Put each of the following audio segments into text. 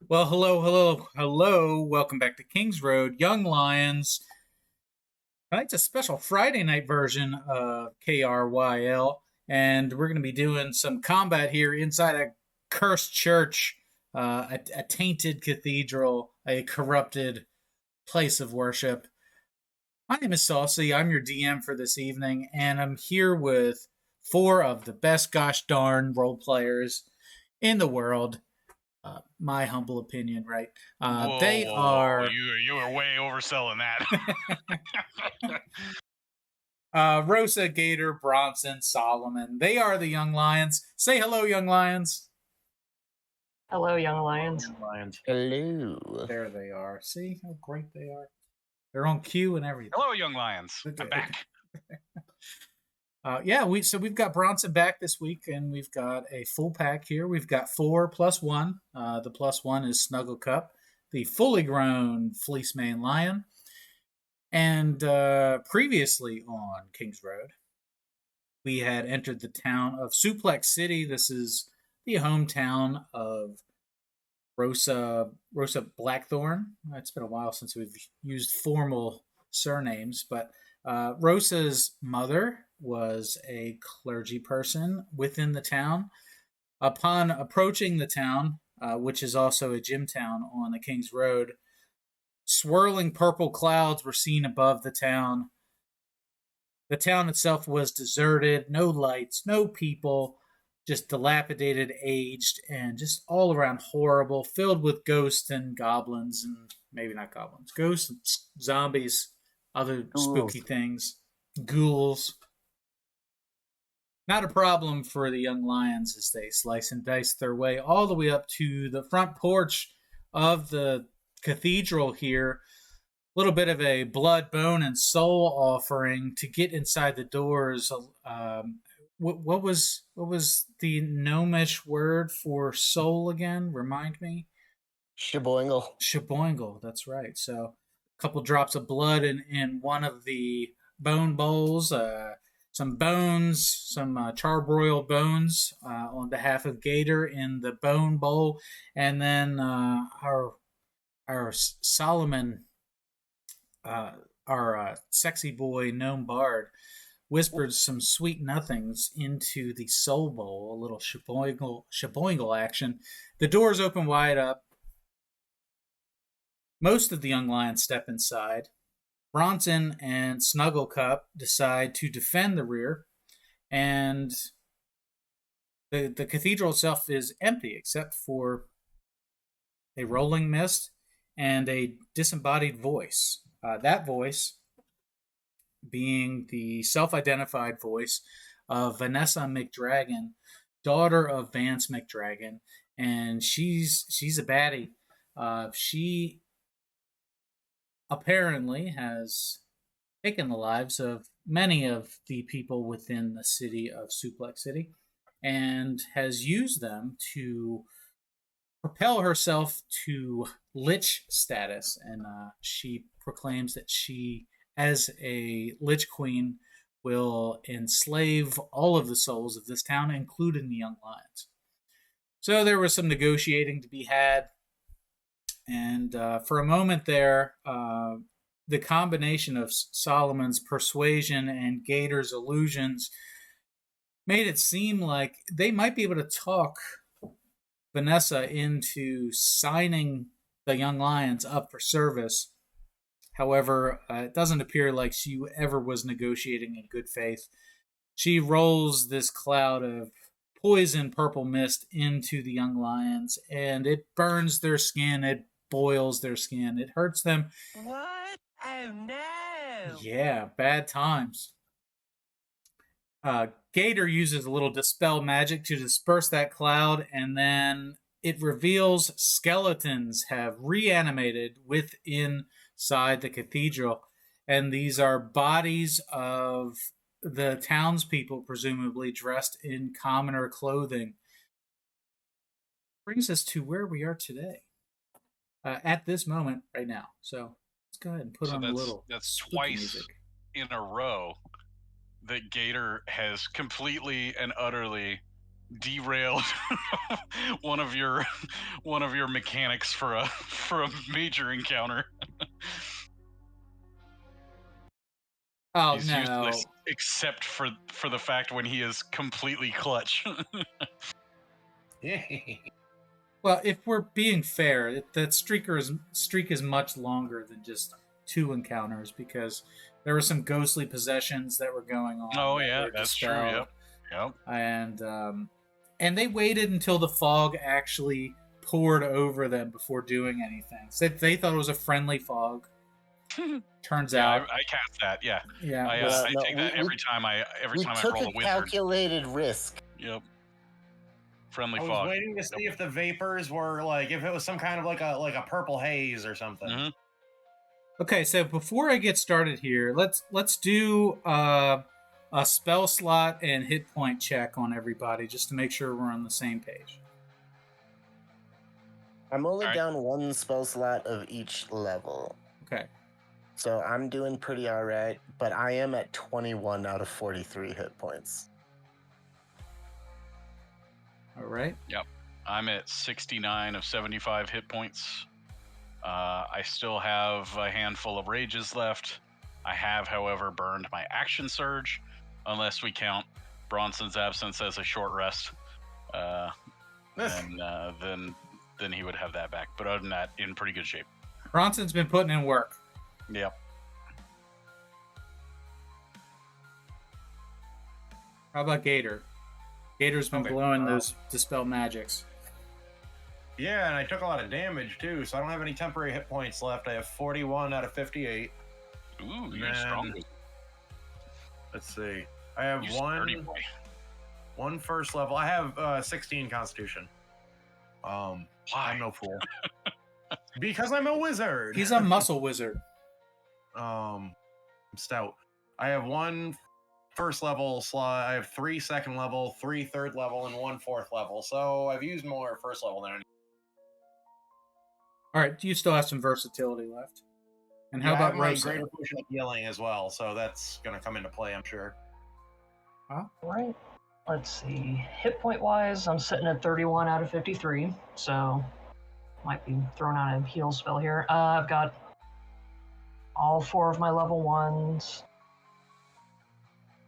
Well, hello. Welcome back to Kings Road, Young Lions. Tonight's a special Friday night version of KRYL, and we're going to be doing some combat here inside a cursed church, a tainted cathedral, a corrupted place of worship. My name is Saucey. I'm your DM for this evening, and I'm here with four of the best gosh darn role players in the world. My humble opinion, right? They Whoa. are You were way overselling that. Rosa, Gator, Bronson, Solomon. They are the Young Lions. Say hello, Young Lions. Hello, Young Lions. Hello. There they are. See how great they are? They're on cue and everything. Hello, Young Lions. I'm back. We've got Bronson back this week, and we've got a full pack here. We've got 4 plus 1. The plus 1 is Snuggle Cup, the fully grown Fleece Mane Lion. And previously on Kings Road, we had entered the town of Suplex City. This is the hometown of Rosa Blackthorn. It's been a while since we've used formal surnames, but Rosa's mother was a clergy person within the town. Upon approaching the town, which is also a gym town on the King's Road, swirling purple clouds were seen above the town. The town itself was deserted, no lights, no people, just dilapidated, aged, and just all around horrible, filled with ghosts and goblins, and maybe not goblins, ghosts, and zombies, other spooky things, ghouls. Not a problem for the Young Lions as they slice and dice their way all the way up to the front porch of the cathedral here. A little bit of a blood, bone, and soul offering to get inside the doors. What was the gnomish word for soul again? Remind me. Shaboingle. That's right. So a couple drops of blood in one of the bone bowls. Some bones, some charbroiled bones on behalf of Gator in the bone bowl, and then our Solomon, our sexy boy gnome bard, whispered some sweet nothings into the soul bowl, a little shaboingle action. The doors open wide up. Most of the Young Lions step inside. Bronson and Snugglecup decide to defend the rear, and the cathedral itself is empty except for a rolling mist and a disembodied voice. That voice being the self-identified voice of Vanessa McDragon, daughter of Vance McDragon, and she's a baddie. She apparently has taken the lives of many of the people within the city of Suplex City and has used them to propel herself to lich status. And she proclaims that she, as a lich queen, will enslave all of the souls of this town, including the Young Lions. So there was some negotiating to be had. And for a moment there, the combination of Solomon's persuasion and Gator's illusions made it seem like they might be able to talk Vanessa into signing the Young Lions up for service. However, it doesn't appear like she ever was negotiating in good faith. She rolls this cloud of poison purple mist into the Young Lions, and it burns their skin. It boils their skin. It hurts them. What? Oh no! Yeah, bad times. Gator uses a little dispel magic to disperse that cloud, and then it reveals skeletons have reanimated inside the cathedral, and these are bodies of the townspeople, presumably dressed in commoner clothing. Brings us to where we are today. At this moment, right now. So let's go ahead and put on a little. That's twice music in a row that Gator has completely and utterly derailed one of your mechanics for a major encounter. Oh, He's no. useless except for the fact when he is completely clutch. Well, if we're being fair, that streak is much longer than just 2 encounters because there were some ghostly possessions that were going on. Oh that yeah, were that's true. dispelled. Yep. And they waited until the fog actually poured over them before doing anything. So they thought it was a friendly fog. Turns out, I cast that. Yeah. yeah, I take that every time I roll a wizard. Calculated risk. Yep. Friendly I was fog. waiting to see if the vapors were like if it was some kind of like a purple haze or something. Mhm. Okay, so before I get started here, let's do a spell slot and hit point check on everybody just to make sure we're on the same page. I'm only All right. down 1 spell slot of each level. Okay. So I'm doing pretty alright, but I am at 21 out of 43 hit points. All right. Yep. I'm at 69 of 75 hit points. I still have a handful of rages left. I have, however, burned my action surge, unless we count Bronson's absence as a short rest. Then he would have that back. But other than that, in pretty good shape. Bronson's been putting in work. Yep. How about Gator? Gator's been blowing those dispel magics. Yeah, and I took a lot of damage too, so I don't have any temporary hit points left. I have 41 out of 58. Ooh, you're strong. Let's see. I have You sturdy boy. one first level. I have 16 Constitution. Why? I'm no fool. Because I'm a wizard. He's a muscle wizard. I'm stout. I have 1 first level slot. I have 3 second level, 3 third level, and 1 fourth level. So I've used more first level than I need. All right, you still have some versatility left. And how about my Rosa? greater potion of healing as well, so that's going to come into play, I'm sure. Right. Let's see. Hit point wise, I'm sitting at 31 out of 53, so might be throwing out a heal spell here. I've got all 4 of my level 1s,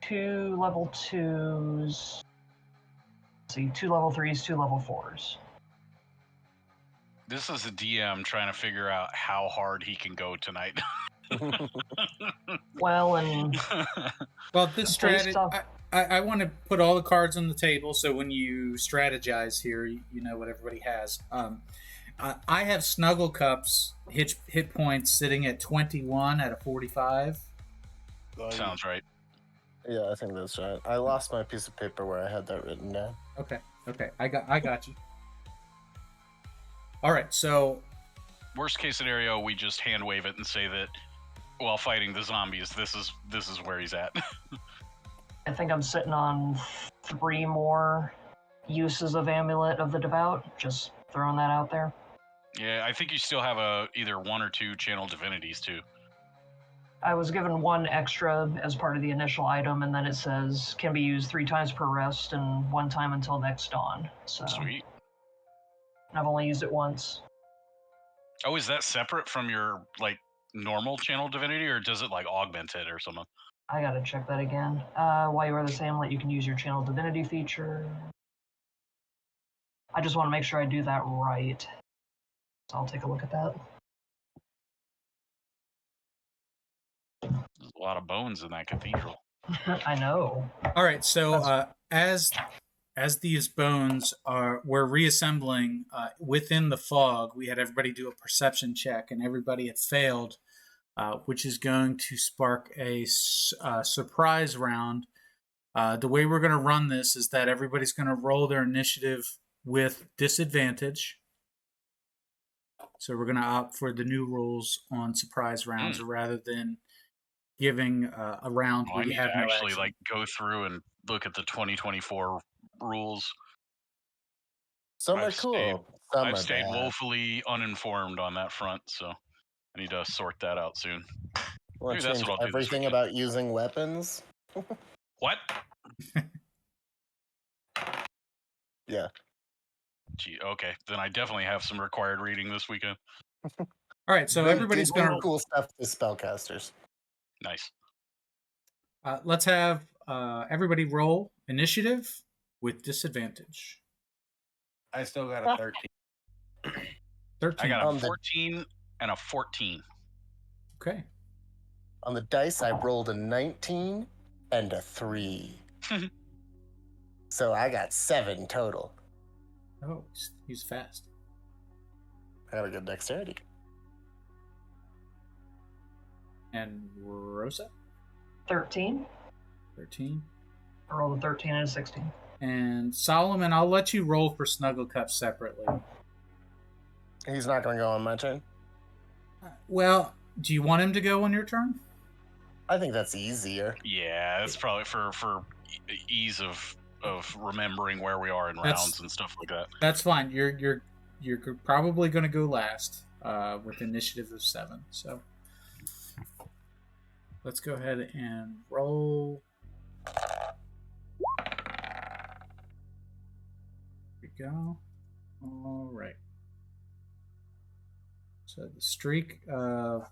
2 level 2s, let's see, 2 level 3s, 2 level 4s. This is a DM trying to figure out how hard he can go tonight. Well, and this strategy, I want to put all the cards on the table so when you strategize here, you know what everybody has. I have Snuggle Cup's hit points sitting at 21 out of 45. Sounds right. Yeah, I think that's right. I lost my piece of paper where I had that written down. Okay, I got you. All right, so Worst case scenario, we just hand wave it and say that while fighting the zombies, this is where he's at. I think I'm sitting on 3 more uses of Amulet of the Devout. Just throwing that out there. Yeah, I think you still have either 1 or 2 channel divinities too. I was given 1 extra as part of the initial item, and then it says can be used 3 times per rest and 1 time until next dawn. So Sweet. I've only used it once. Oh, is that separate from your normal channel divinity, or does it augment it or something? I gotta check that again. While you wear the amulet, you can use your channel divinity feature. I just want to make sure I do that right. So I'll take a look at that. There's a lot of bones in that cathedral. I know. all right, so as these bones were reassembling within the fog, we had everybody do a perception check, and everybody had failed, which is going to spark a surprise round. The way we're going to run this is that everybody's going to roll their initiative with disadvantage. So we're going to opt for the new rules on surprise rounds rather than giving a round where you have no actually action. go through and look at the 2024 rules. Some are cool. Some I've are stayed bad. woefully uninformed on that front, so I need to sort that out soon. Want Maybe to that's change what I'll do this everything weekend. about using weapons? What? Yeah. Gee, okay, then I definitely have some required reading this weekend. All right, so Really everybody's did going to cool stuff with spellcasters. Nice. let's have everybody roll initiative with disadvantage. I still got a 13. 13. I got a On the- 14 and a 14. Okay. On the dice, I rolled a 19 and a 3. So I got 7 total. Oh, he's fast. I got a good dexterity. And Rosa? 13. 13. I rolled a 13 and a 16. And Solomon, I'll let you roll for Snuggle Cup separately. He's not going to go on my turn? Well, do you want him to go on your turn? I think that's easier. Yeah, it's probably for ease of remembering where we are in rounds and stuff like that. That's fine. You're probably going to go last with initiative of 7. So let's go ahead and roll. Here we go. All right. So the streak of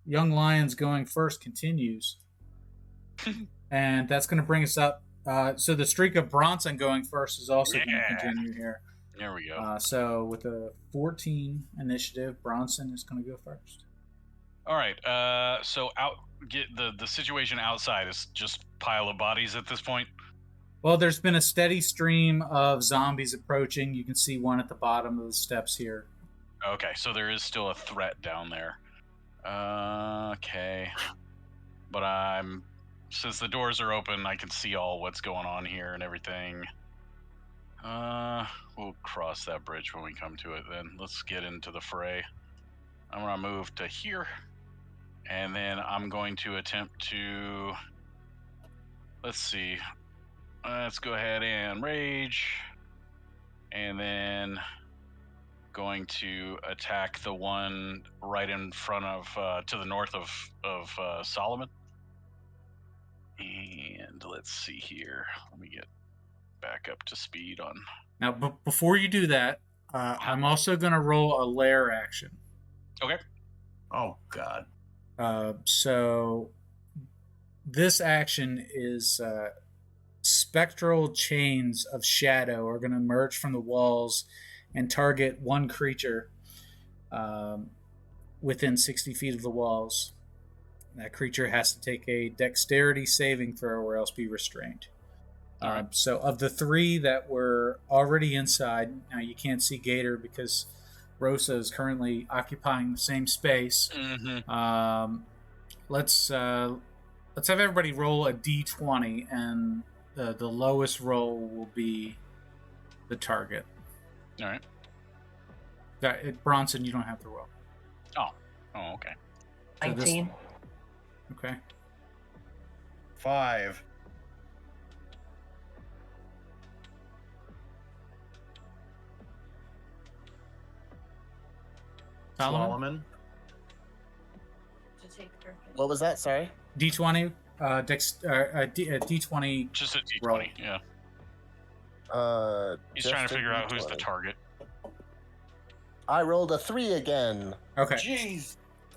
young lions going first continues. And that's going to bring us up. So the streak of Bronson going first is also going to continue here. There we go. So with a 14 initiative, Bronson is going to go first. All right. So get the situation outside is just pile of bodies at this point. Well, there's been a steady stream of zombies approaching. You can see one at the bottom of the steps here. Okay, so there is still a threat down there. Okay. But since the doors are open, I can see all what's going on here and everything. We'll cross that bridge when we come to it then. Let's get into the fray. I'm going to move to here. And then I'm going to attempt to... Let's see. Let's go ahead and rage. And then... going to attack the one right in front of to the north of Solomon. And let's see here. Let me get back up to speed on. Now, before you do that, I'm also going to roll a lair action. Okay. Oh, God. So this action is spectral chains of shadow are going to emerge from the walls and target one creature within 60 feet of the walls. That creature has to take a dexterity saving throw or else be restrained. So of the 3 that were already inside, now you can't see Gator because Rosa is currently occupying the same space. Mm-hmm. Let's have everybody roll a d20, and the lowest roll will be the target. All right. Bronson, you don't have to roll. Oh, okay. 19. Okay. 5. Solomon? What was that? Sorry? D20, D20. Just a D20, roll. yeah. He's Just trying to a figure out who's the D20. target. I rolled a 3 again. Okay. Jeez.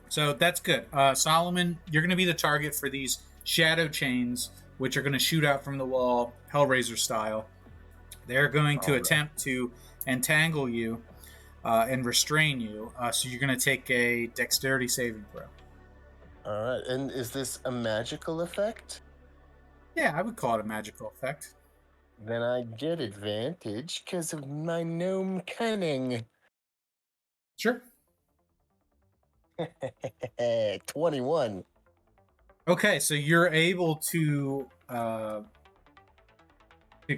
So that's good. Solomon, you're going to be the target for these shadow chains, which are going to shoot out from the wall, Hellraiser style. They're going to attempt to entangle you and restrain you. So you're going to take a dexterity saving throw. All right. And is this a magical effect? Yeah, I would call it a magical effect. Then I get advantage because of my gnome cunning. Sure. 21. Okay, so you're able to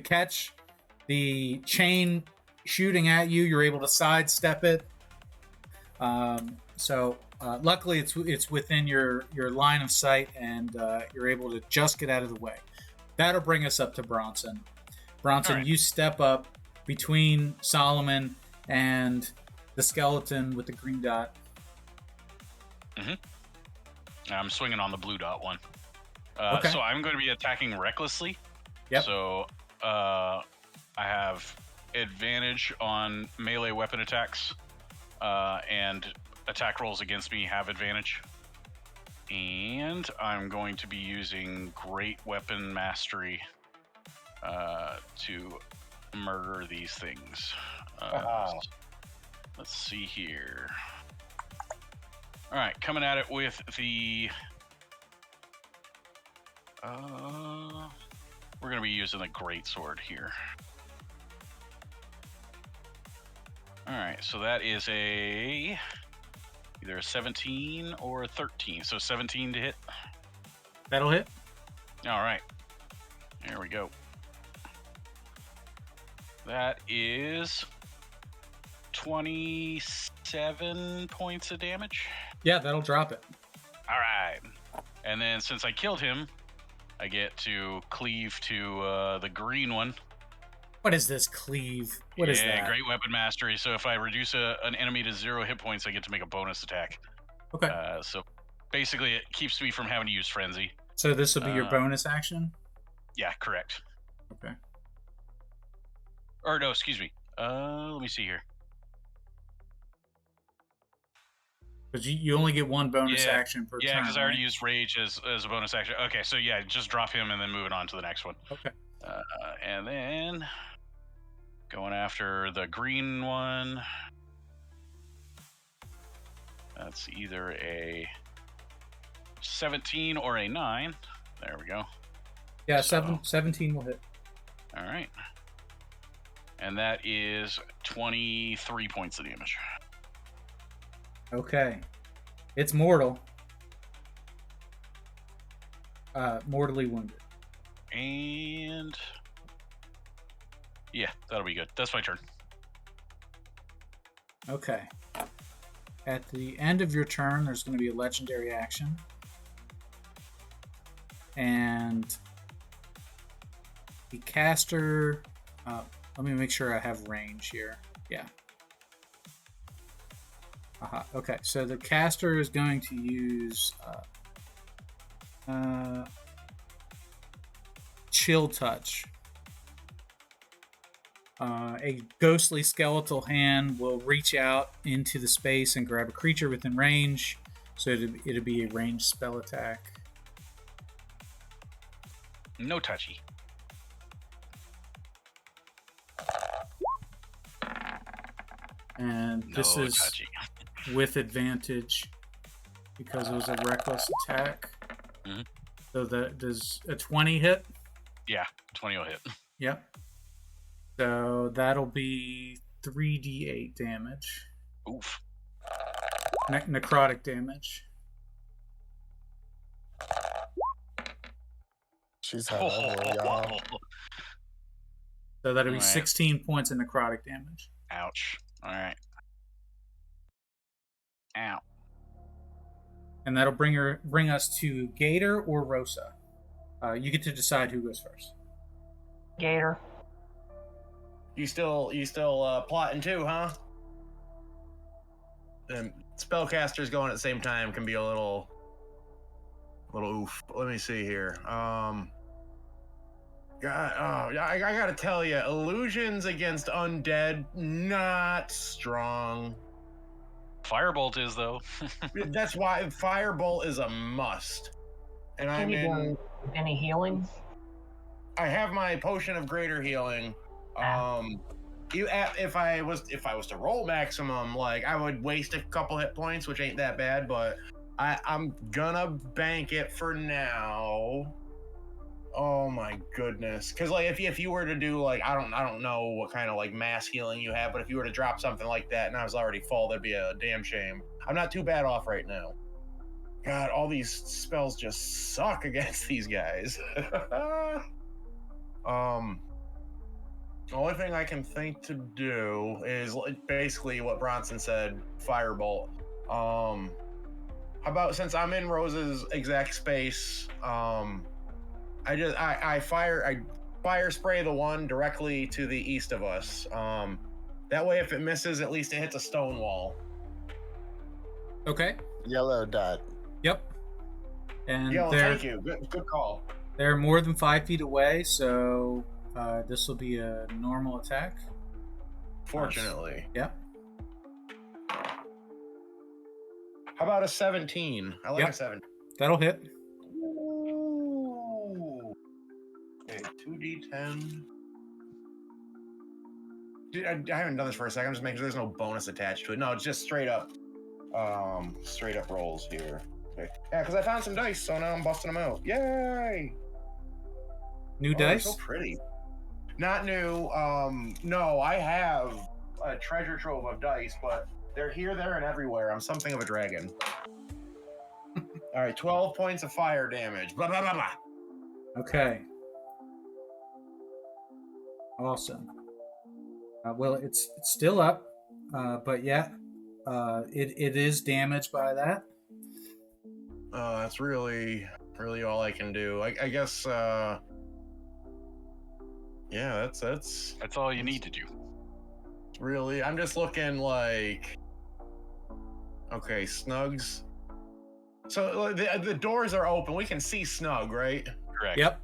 catch the chain shooting at you. You're able to sidestep it. So luckily, it's within your line of sight, and you're able to just get out of the way. That'll bring us up to Bronson. Bronson, All right. You step up between Solomon and the skeleton with the green dot. I'm swinging on the blue dot one. Okay. So I'm going to be attacking recklessly. Yep. So I have advantage on melee weapon attacks, and attack rolls against me have advantage. And I'm going to be using Great Weapon Mastery to murder these things. Let's see here. All right, coming at it with the... we're going to be using the Greatsword here. All right, so that is either a 17 or a 13. So 17 to hit. That'll hit. All right. There we go. That is 27 points of damage. Yeah, that'll drop it. All right. And then since I killed him, I get to cleave to the green one. What is this cleave? What is that? Great Weapon Mastery. So if I reduce an enemy to 0 hit points, I get to make a bonus attack. Okay. So basically, it keeps me from having to use Frenzy. So this will be your bonus action? Yeah, correct. Okay. Or no, excuse me. Let me see here. Because you only get one bonus action per turn. Yeah, because I already right? used Rage as a bonus action. Okay, so yeah, just drop him and then moving on to the next one. Okay. And then going after the green one. That's either a 17 or a 9. There we go. Yeah, 17 will hit. All right. And that is 23 points of damage. Okay. It's mortal. Mortally wounded. And yeah, that'll be good. That's my turn. Okay. At the end of your turn, there's going to be a legendary action. And the caster... let me make sure I have range here. Yeah. Okay, so the caster is going to use Chill Touch. A ghostly skeletal hand will reach out into the space and grab a creature within range. So it'll be a ranged spell attack. No touchy. And this is touchy. with advantage because it was a reckless attack. Mm-hmm. So does a 20 hit? Yeah, 20 will hit. Yep. So that'll be 3d8 damage. Oof. Necrotic damage. She's had ugly, y'all. So that'll be Right. 16 points of necrotic damage. Ouch. All right. Ow. And that'll bring us to Gator or Rosa. You get to decide who goes first. Gator. You still plotting too, huh? And spellcasters going at the same time can be a little oof. Let me see here. I gotta tell you, illusions against undead, not strong. Firebolt is, though. That's why Firebolt is a must. And Can you do any healing? I have my potion of greater healing. If I was to roll maximum, like I would waste a couple hit points, which ain't that bad, but I'm gonna bank it for now. Oh my goodness, because like if you were to do like I don't know what kind of like mass healing you have, but if you were to drop something like that and I was already full, that'd be a damn shame. I'm not too bad off right now. God, all these spells just suck against these guys. The only thing I can think to do is basically what Bronson said, Firebolt. How about, since I'm in Rosa's exact space, I fire spray the one directly to the east of us. That way, if it misses, at least it hits a stone wall. Okay. Yellow dot. Yep. And Yo, thank you. Good call. They're more than 5 feet away, so this will be a normal attack. Fortunately. Yep. How about a 17? I like Yep. a 7. That'll hit. Ooh. Okay, 2d10. Dude, I haven't done this for a second. I'm just making sure there's no bonus attached to it. No, it's just straight up rolls here. Okay. Yeah, because I found some dice, so now I'm busting them out. Yay! New They're dice? so pretty. Not new. No, I have a treasure trove of dice, but they're here, there, and everywhere. I'm something of a dragon. All right, 12 points of fire damage. Blah, blah, blah, blah. Okay. Awesome. Well, it's still up, but yeah, it is damaged by that. That's really all I can do. I guess. Yeah, that's all you need to do. really. I'm just looking like. Okay, Snugs. So the doors are open. We can see Snug, right? Correct. Yep.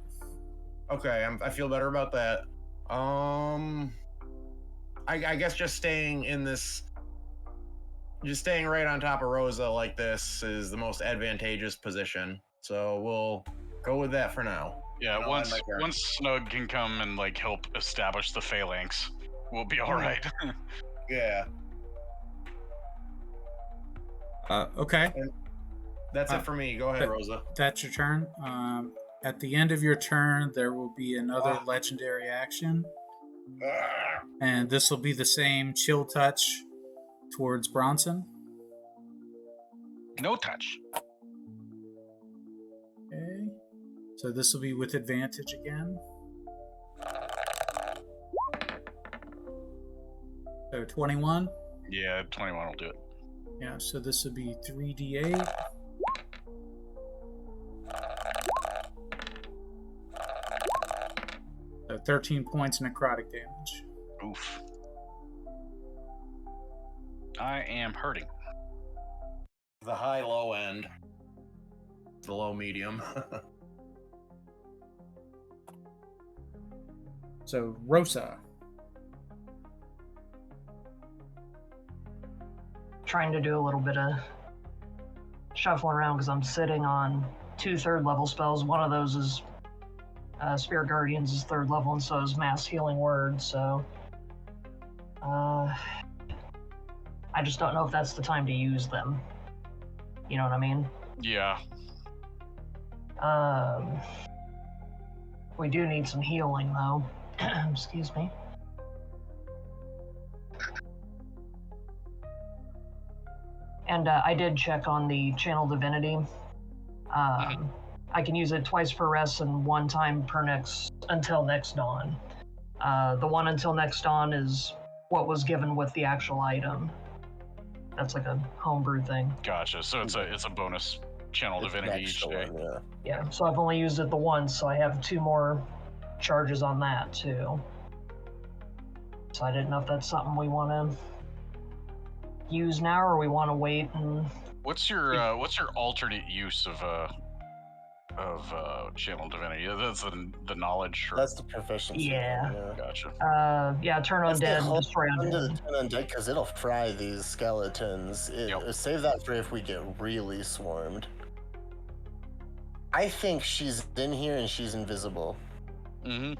Okay, I feel better about that. I guess just staying right on top of Rosa like this is the most advantageous position. So we'll go with that for now. Yeah, once Snug can come and like help establish the phalanx, we'll be all right. Yeah. Okay. And that's it for me. Go ahead, Rosa. That's your turn. At the end of your turn, there will be another legendary action. And this will be the same chill touch towards Bronson. No touch. Okay. So this will be with advantage again. So 21. Yeah, 21 will do it. Yeah, so this would be 3d8. So 13 points necrotic damage. Oof. I am hurting. The high-low end. The low-medium. So Rosa. Trying to do a little bit of shuffling around because I'm sitting on 2 third-level spells. One of those is Spirit Guardians is 3rd level, and so is Mass Healing Word. So I just don't know if that's the time to use them. You know what I mean? Yeah. We do need some healing, though. Excuse me. And I did check on the Channel Divinity. I can use it twice per rest and 1 time per until next dawn. The one until next dawn is what was given with the actual item. That's like a homebrew thing. Gotcha. So it's a bonus Channel Divinity each day. Yeah. So I've only used it the once, so I have 2 more charges on that too. So I didn't know if that's something we want to use now, or we want to wait and. What's your alternate use of Channel Divinity? That's the knowledge. That's the proficiency. Yeah. Gotcha. Turn undead and destroy undead. Turn undead because it'll fry these skeletons. Save that for if we get really swarmed. I think she's in here and she's invisible. Mm-hmm.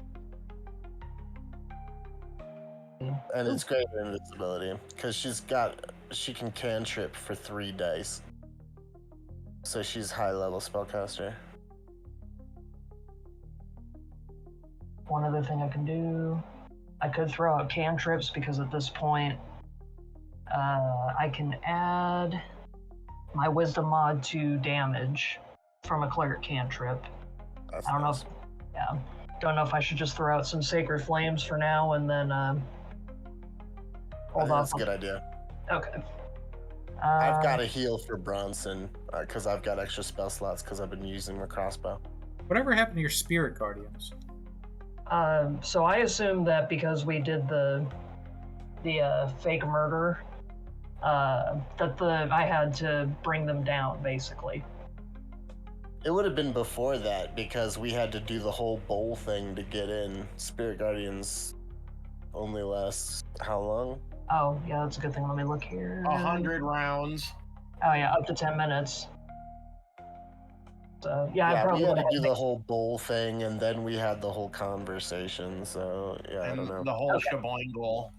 And it's greater invisibility because she can cantrip for 3 dice. So she's high level spellcaster. One other thing I can do, I could throw out cantrips because at this point, I can add my wisdom mod to damage from a cleric cantrip. That's I don't nice. Don't know if I should just throw out some sacred flames for now and then hold off. That's a good idea. Okay. I've got a heal for Bronson because I've got extra spell slots because I've been using the crossbow. Whatever happened to your spirit guardians? So I assume that because we did the fake murder, that I had to bring them down, basically. It would have been before that because we had to do the whole bowl thing to get in. Spirit Guardians only lasts How long? Oh, yeah, that's a good thing. Let me look here. 100 rounds. Oh, yeah, up to 10 minutes. So, yeah, I Yeah, we probably had went to ahead do and the whole bowl thing, and then we had the whole conversation. So yeah, I And don't know. the whole Okay. sheboingle.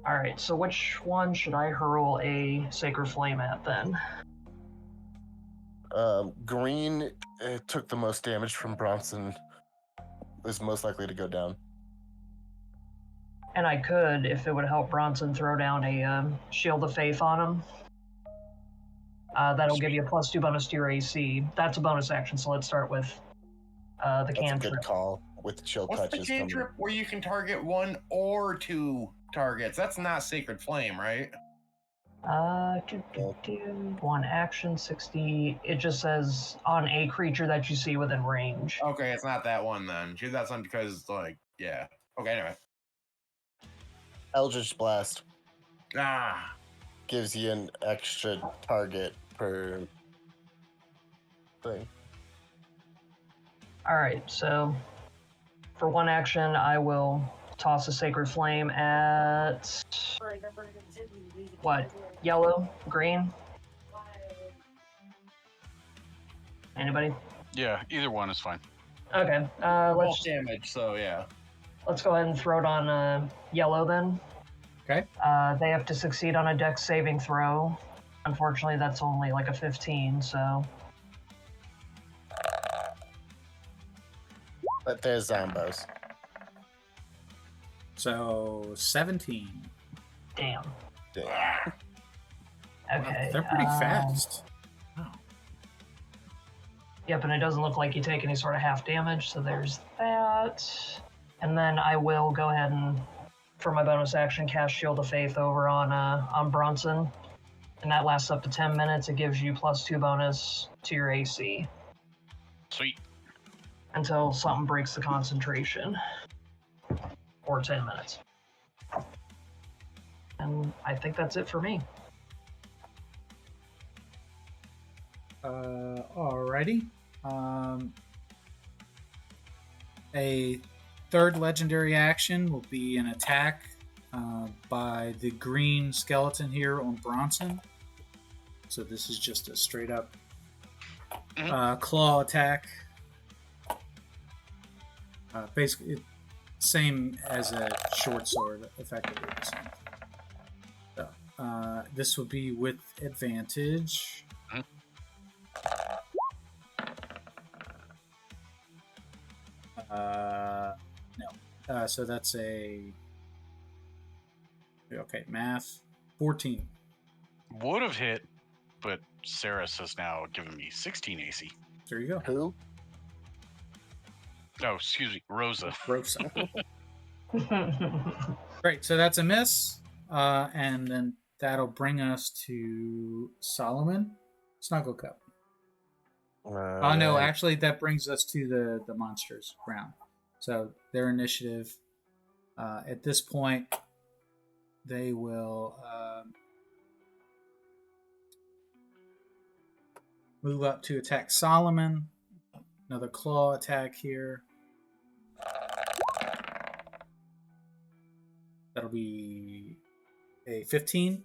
All right, so which one should I hurl a Sacred Flame at then? Green took the most damage from Bronson. Is most likely to go down. And I could, if it would help Bronson, throw down a Shield of Faith on him. That'll give you a +2 bonus to your AC. That's a bonus action, so let's start with the That's a cantrip. good call with chill What's the touches cantrip coming. where you can target 1 or 2 targets? That's not Sacred Flame, right? One action, 60. It just says on a creature that you see within range. Okay, it's not that one then. That's not because, like, yeah. Okay, anyway. Eldritch Blast Ah, gives you an extra target per thing. All right, so for one action, I will toss a Sacred Flame at what? Yellow, green? Anybody? Yeah, either one is fine. Okay, both let's damage, so yeah. let's go ahead and throw it on yellow then. Okay. They have to succeed on a Dex saving throw. Unfortunately, that's only like a 15, so But there's Zombos. So 17. damn. Yeah. Okay. They're pretty fast. Yep, and it doesn't look like you take any sort of half damage, so there's that. And then I will go ahead and, for my bonus action, cast Shield of Faith over on Bronson. And that lasts up to 10 minutes. It gives you +2 bonus to your AC Sweet. until something breaks the concentration. Or 10 minutes. And I think that's it for me. Alrighty. A third legendary action will be an attack by the green skeleton here on Bronson. So this is just a straight up claw attack. Basically, same as a short sword, effectively the same. So, this will be with advantage. No. So that's a... Okay, math. 14. Would have hit, but Ceris has now given me 16 AC. There you go. Who? Oh, excuse me, Rosa. Rosa. Great, so that's a miss. And then that'll bring us to Solomon. Snuggle Cup. Oh, no, actually, that brings us to the monsters round. So their initiative, at this point, they will move up to attack Solomon. Another claw attack here. That'll be a 15.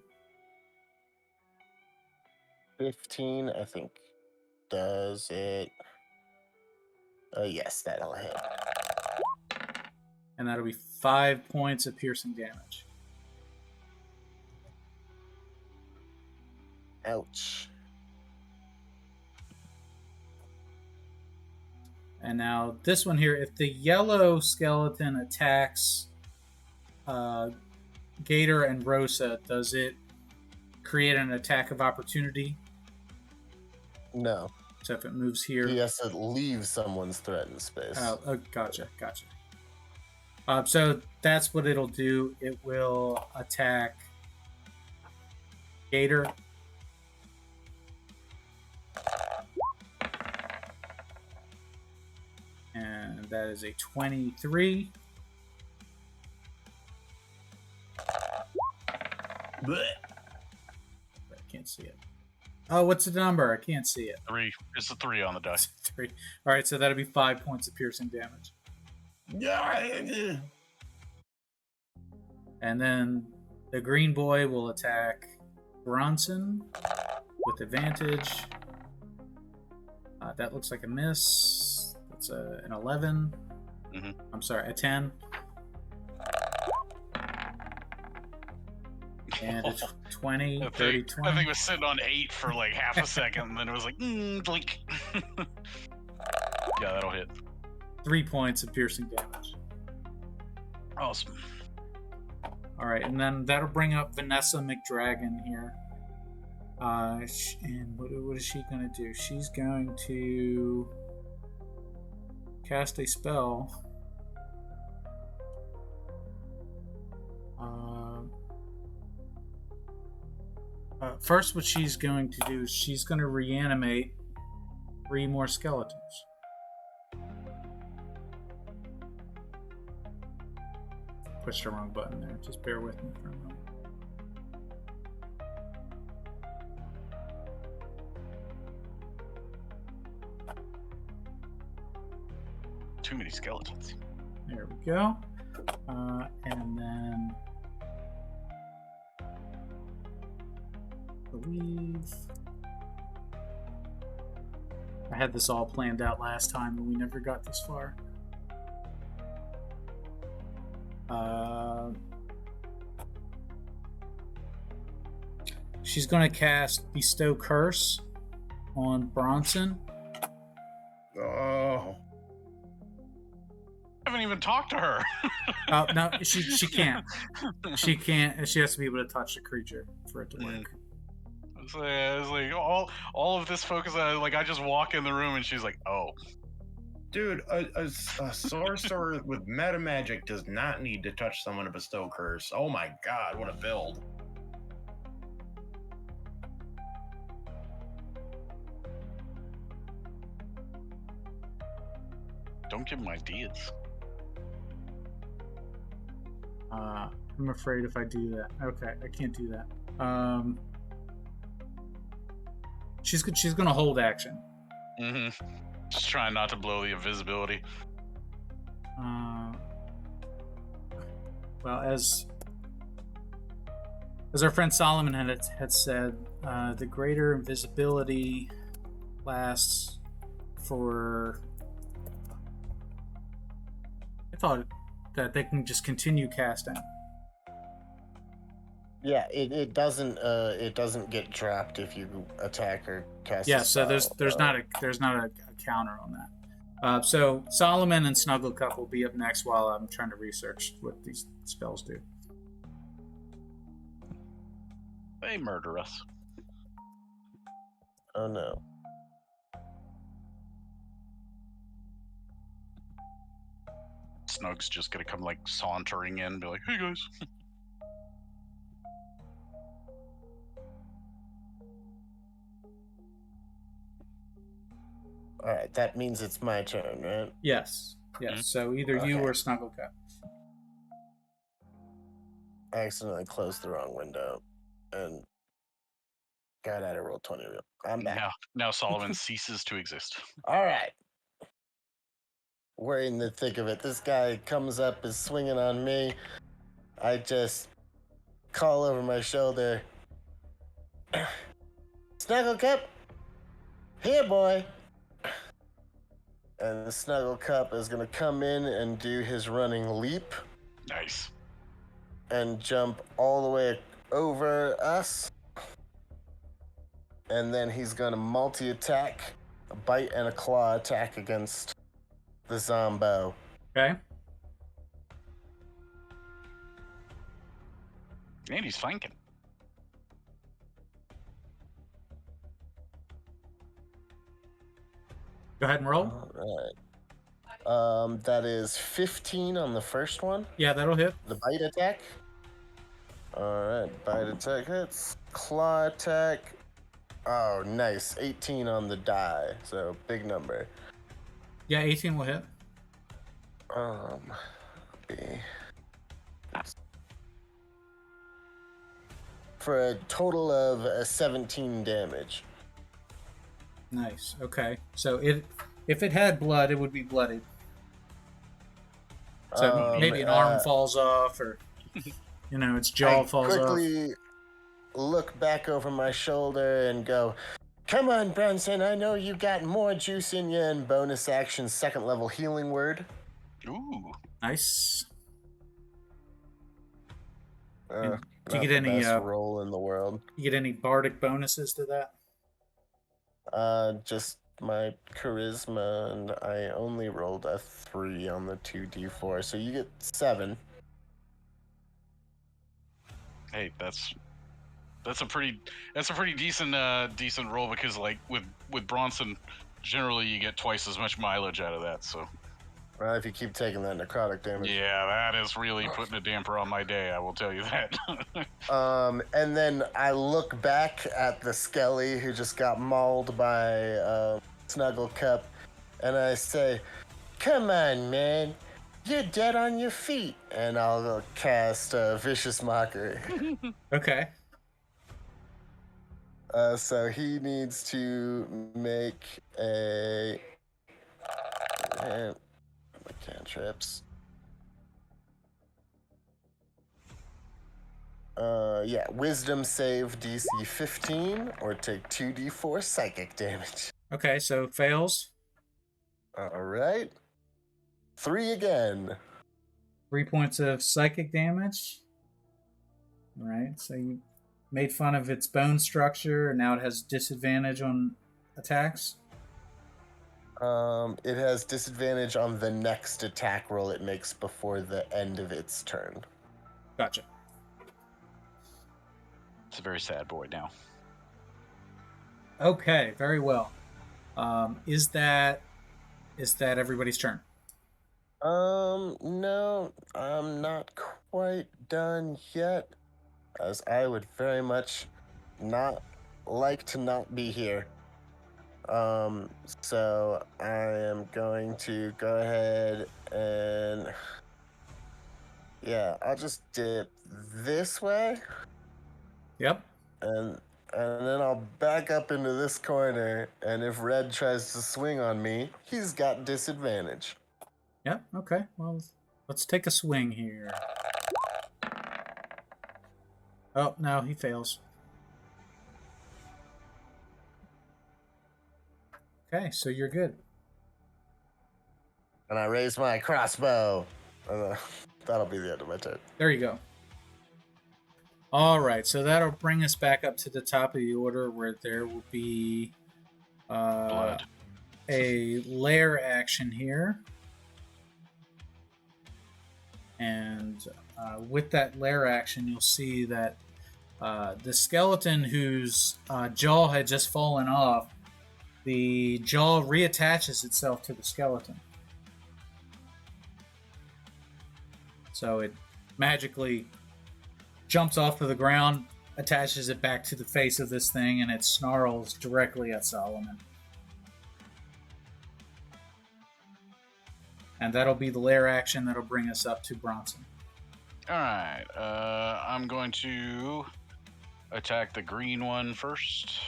15, I think. Does it? Yes, that'll hit. And that'll be 5 points of piercing damage. Ouch. And now this one here, if the yellow skeleton attacks Gator and Rosa, does it create an attack of opportunity? No. So if it moves here... He has to leave someone's threatened space. Oh, gotcha. So that's what it'll do. It will attack Gator. And that is a 23. Blech. I can't see it. Oh, what's the number? I can't see it. 3. It's a 3 on the dice. 3. All right, so that'll be 5 points of piercing damage. Yeah. And then the green boy will attack Bronson with advantage. That looks like a miss. That's an 11. Mm-hmm. I'm sorry, a 10. And a 20, 30, 20. I think it was sitting on 8 for like half a second, and then it was like, blink. Yeah, that'll hit. 3 points of piercing damage. Awesome. All right, and then that'll bring up Vanessa McDragon here. And what is she going to do? She's going to cast a spell. First, what she's going to do is she's going to reanimate 3 more skeletons. Pushed the wrong button there. Just bear with me for a moment. Too many skeletons. There we go. And then I believe I had this all planned out last time, and we never got this far. She's going to cast Bestow Curse on Bronson. Oh. I haven't even talked to her. No, she can't. She can't. She has to be able to touch the creature for it to work. It's like all of this focus on, like, I just walk in the room and she's like, oh. Dude, a sorcerer with meta magic does not need to touch someone to bestow curse. Oh my god, what a build. Don't give him ideas. I'm afraid if I do that. Okay, I can't do that. She's going to hold action. Mm-hmm. Just trying not to blow the invisibility. Well, as our friend Solomon had said, the greater invisibility lasts for... I thought that they can just continue casting. Yeah, it doesn't get dropped if you attack or cast. Yeah, so there's not a counter on that. So Solomon and Snugglecup will be up next while I'm trying to research what these spells do. They murder us. Oh no. Snug's just gonna come like sauntering in and be like, hey guys. Alright, that means it's my turn, right? Yes. Mm-hmm. So either you or Snugglecup. I accidentally closed the wrong window and got out of roll 20. I'm back. Now Solomon ceases to exist. Alright. We're in the thick of it. This guy comes up, is swinging on me. I just call over my shoulder. Snugglecup, here, boy. And the Snugglecup is going to come in and do his running leap. Nice. And jump all the way over us. And then he's going to multi-attack, a bite and a claw attack against the Zombo. Okay. And he's flanking. Go ahead and roll. All right. That is 15 on the first one. Yeah, that'll hit. The bite attack. All right, bite attack hits. Claw attack. Oh, nice. 18 on the die, so big number. Yeah, 18 will hit. For a total of 17 damage. Nice. Okay. So if it had blood, it would be bloodied. So maybe an arm falls off, or its jaw falls off. I quickly look back over my shoulder and go, "Come on, Bronson, I know you got more juice in you," and bonus action 2nd level healing word. Ooh. Nice. Do you get any best roll in the world? You get any bardic bonuses to that? Just my charisma, and I only rolled a 3 on the 2d4, so you get 7. Hey, that's a pretty decent roll, because like with Bronson, generally you get twice as much mileage out of that. So. Well, if you keep taking that necrotic damage. Yeah, that is really putting a damper on my day, I will tell you that. And then I look back at the Skelly who just got mauled by Snuggle Cup, and I say, "Come on, man. You're dead on your feet." And I'll cast Vicious Mockery. Okay. So he needs to make a... cantrips. Wisdom save DC 15 or take 2d4 psychic damage. Okay, so fails. All right. 3 again. 3 points of psychic damage. All right, so you made fun of its bone structure, and now it has disadvantage on attacks. It has disadvantage on the next attack roll it makes before the end of its turn. Gotcha. It's a very sad boy now. Okay, very well. Is that everybody's turn? No, I'm not quite done yet, as I would very much not like to not be here. So I am going to go ahead and... Yeah, I'll just dip this way. Yep. And then I'll back up into this corner, and if Red tries to swing on me, he's got disadvantage. Yep, okay. Well, let's take a swing here. Oh, no, he fails. Okay, so you're good. And I raise my crossbow. That'll be the end of my turn. There you go. All right, so that'll bring us back up to the top of the order, where there will be Blood. a lair action here. And with that lair action, you'll see that the skeleton whose jaw had just fallen off, the jaw reattaches itself to the skeleton. So it magically jumps off to the ground, attaches it back to the face of this thing, and it snarls directly at Solomon. And that'll be the lair action that'll bring us up to Bronson. All right, I'm going to attack the green one first.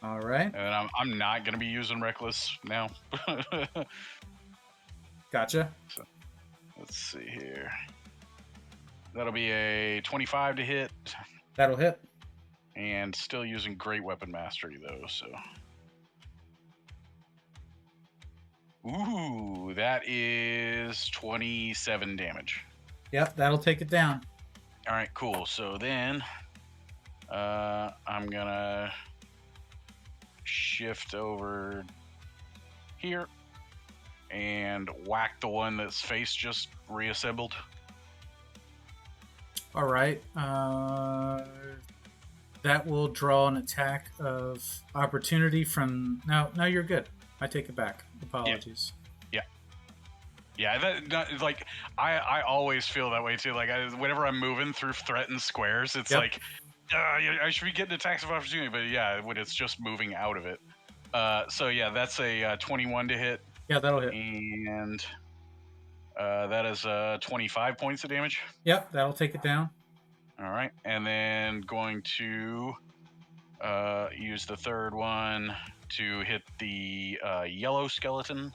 All right. And I'm not going to be using Reckless now. Gotcha. So, let's see here. That'll be a 25 to hit. That'll hit. And still using Great Weapon Mastery, though, so... Ooh, that is 27 damage. Yep, that'll take it down. All right, cool. So then I'm going to shift over here and whack the one that's face just reassembled. All right. That will draw an attack of opportunity from... No, you're good. I take it back. Apologies. Yeah, I always feel that way too. Like, whenever I'm moving through threatened squares, it's like, I should be getting attacks of opportunity, but yeah, when it's just moving out of it. So yeah, that's a 21 to hit. Yeah, that'll hit. And that is 25 points of damage. Yep, that'll take it down. All right, and then going to use the third one to hit the yellow skeleton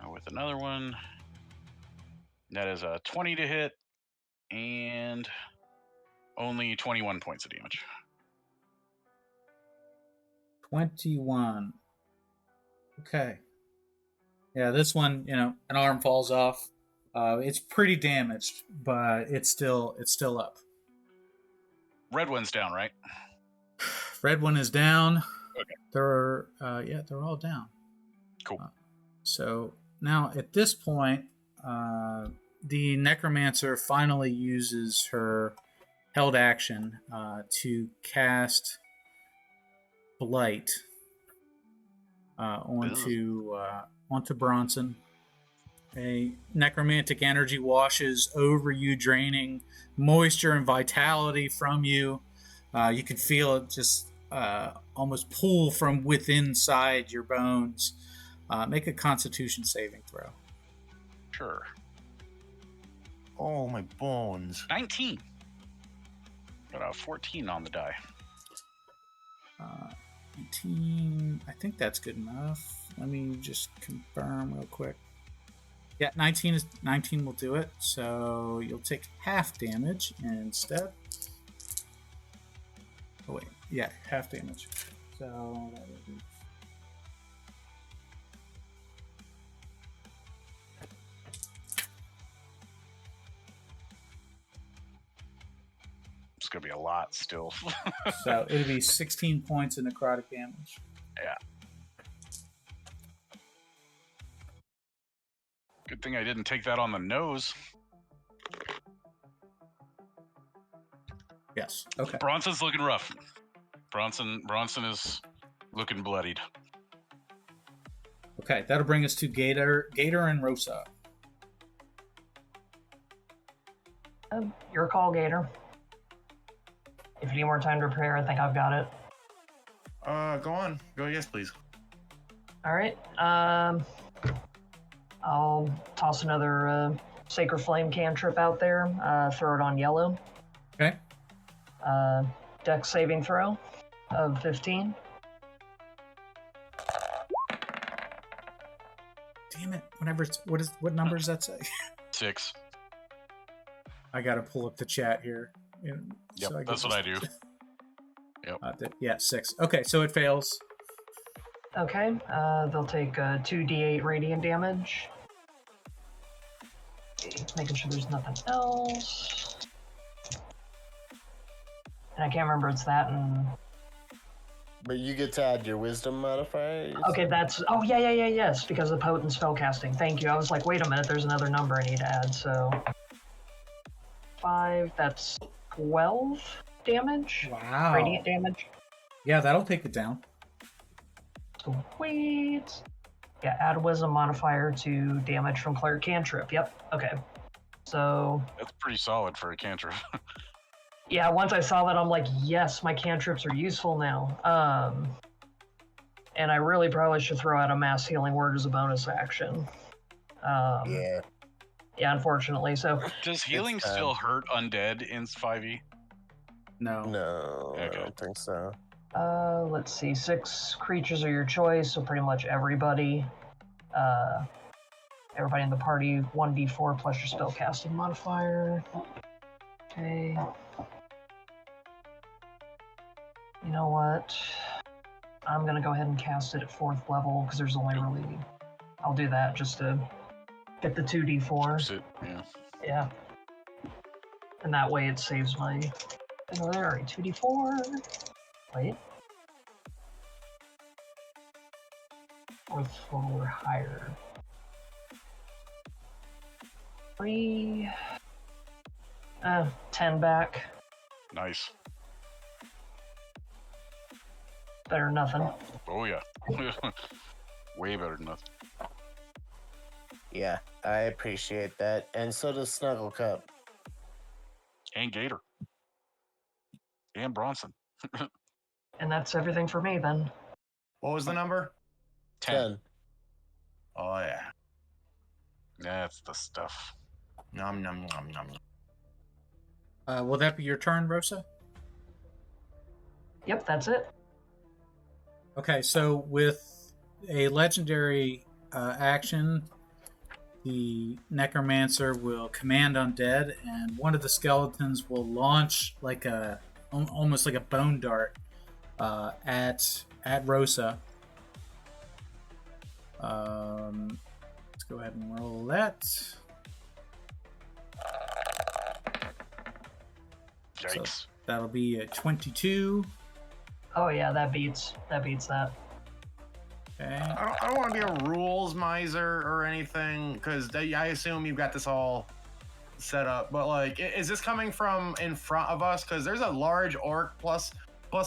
with another one. That is a 20 to hit and only 21 points of damage. 21. Okay. Yeah, this one, an arm falls off. It's pretty damaged, but it's still up. Red one's down, right? Red one is down. Okay. They're all down. Cool. So now at this point, the necromancer finally uses her held action to cast Blight onto Bronson. A necromantic energy washes over you, draining moisture and vitality from you. You can feel it just almost pull from within inside your bones. Make a Constitution saving throw. Sure. Oh, my bones. 19. Got a 14 on the die. 19. I think that's good enough. Let me just confirm real quick. Yeah, 19 will do it. So you'll take half damage instead. Oh wait, yeah, half damage. So that would be. It's gonna be a lot still. So it'll be 16 points of necrotic damage. Yeah. Good thing I didn't take that on the nose. Yes. Okay. Bronson's looking rough. Bronson is looking bloodied. Okay, that'll bring us to Gator and Rosa. Your call, Gator. If you need more time to prepare, I think I've got it. Go on. Go, yes, please. All right. I'll toss another Sacred Flame cantrip out there. Throw it on yellow. Okay. Dex saving throw of 15. Damn it! What number does that say? 6. I gotta pull up the chat here. Yep, that's what I do. Yep. 6. Okay, so it fails. Okay. They'll take 2d8 radiant damage. Making sure there's nothing else. And I can't remember it's that and. But you get to add your wisdom modifier. Okay, that's. Oh, yes, because of potent spellcasting. Thank you. I was like, wait a minute, there's another number I need to add, so. 5, that's 12 damage. Wow. Radiant damage. Yeah, that'll take it down. Sweet. Yeah, add a wisdom modifier to damage from cleric cantrip. Yep, okay. So. That's pretty solid for a cantrip. Yeah, once I saw that, I'm like, yes, my cantrips are useful now. And I really probably should throw out a mass healing word as a bonus action. Yeah. Yeah, unfortunately. So Does healing still hurt undead in 5e? No. No, Okay. I don't think so. let's see, 6 creatures are your choice, so pretty much everybody. Everybody in the party, 1d4 plus your spellcasting modifier. Okay. You know what? I'm gonna go ahead and cast it at 4th level because there's only really. I'll do that just to get the 2d4. Yeah. Yeah. And that way it saves my. Oh, there, alright, 2d4. Wait. 4th level or higher. 3. 10 back. Nice. Better than nothing. Oh yeah. Way better than nothing. Yeah, I appreciate that. And so does Snuggle Cup. And Gator. And Bronson. And that's everything for me then. What was the number? 10. Oh, yeah. That's the stuff. Nom, nom, nom, nom, nom. Will that be your turn, Rosa? Yep, that's it. Okay, so with a legendary action, the necromancer will command undead, and one of the skeletons will launch almost like a bone dart at Rosa. Let's go ahead and roll that. Yikes. So that'll be a 22. Oh yeah, that beats that. Okay. I don't want to be a rules miser or anything, because I assume you've got this all set up. But like, is this coming from in front of us? Because there's a large orc plus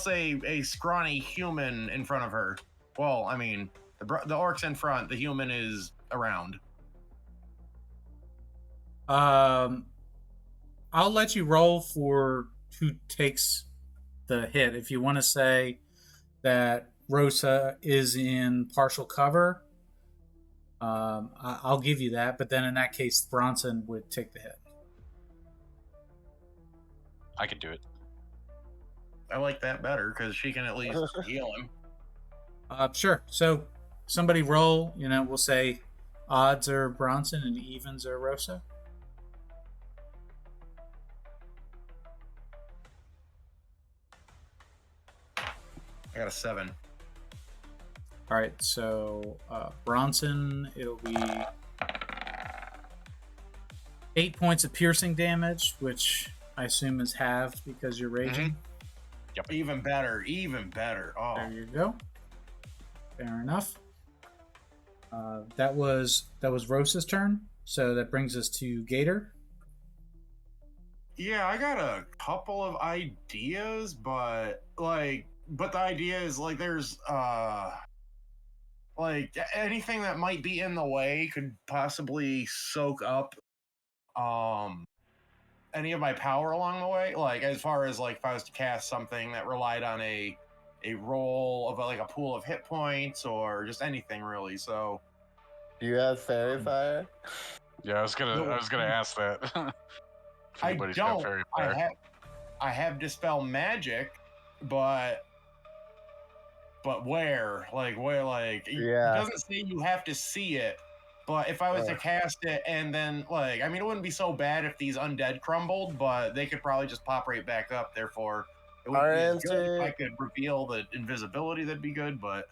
a scrawny human in front of her. Well, I mean, the orc's in front, the human is around. I'll let you roll for who takes the hit. If you want to say that Rosa is in partial cover, I'll give you that. But then in that case, Bronson would take the hit. I could do it. I like that better because she can at least heal him. Sure. So somebody roll. We'll say odds are Bronson and evens are Rosa. I got a 7. All right, so Bronson, it'll be 8 points of piercing damage, which I assume is halved because you're raging. Yep. Even better. Oh, There you go. Fair enough. That was Rosa's turn, so that brings us to Gator. yeah, I got a couple of ideas, but the idea is like there's like anything that might be in the way could possibly soak up any of my power along the way. Like as far as like if I was to cast something that relied on a roll of like a pool of hit points or just anything really. So Do you have fairy fire? Yeah, I was gonna ask that. If I anybody's got don't. fairy fire. I have dispel magic, but where? Like where? Like Yeah. it doesn't say you have to see it. But if I was to cast it and then like, I mean, it wouldn't be so bad if these undead crumbled, but they could probably just pop right back up. Therefore, it would Our be good answer- if I could reveal the invisibility. That'd be good. But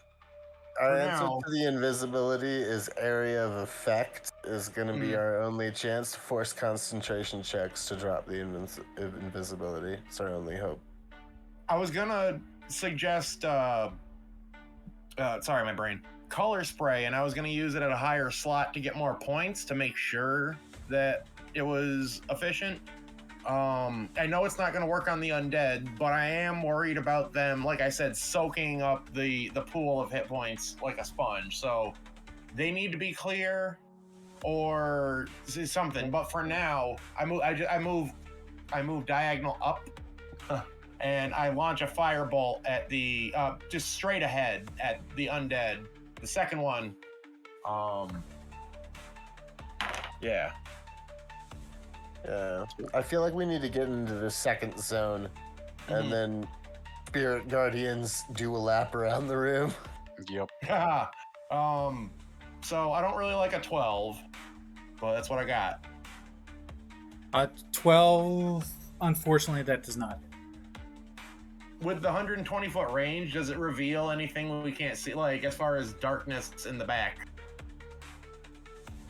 Our For answer now- to the invisibility is area of effect is going to be our only chance to force concentration checks to drop the invisibility. It's our only hope. I was gonna suggest, sorry, my brain, color spray, and I was gonna use it at a higher slot to get more points to make sure that it was efficient. I know it's not gonna work on the undead, but I am worried about them, like I said, soaking up the pool of hit points like a sponge. So they need to be clear or something. But for now, I move diagonal up. And I launch a firebolt at the just straight ahead at the undead. The second one, yeah. Yeah. I feel like we need to get into the second zone, and then Spirit Guardians do a lap around the room. Yep. So I don't really like a 12, but that's what I got. 12. Unfortunately, that does not. With the 120-foot range, does it reveal anything we can't see, like as far as darkness in the back?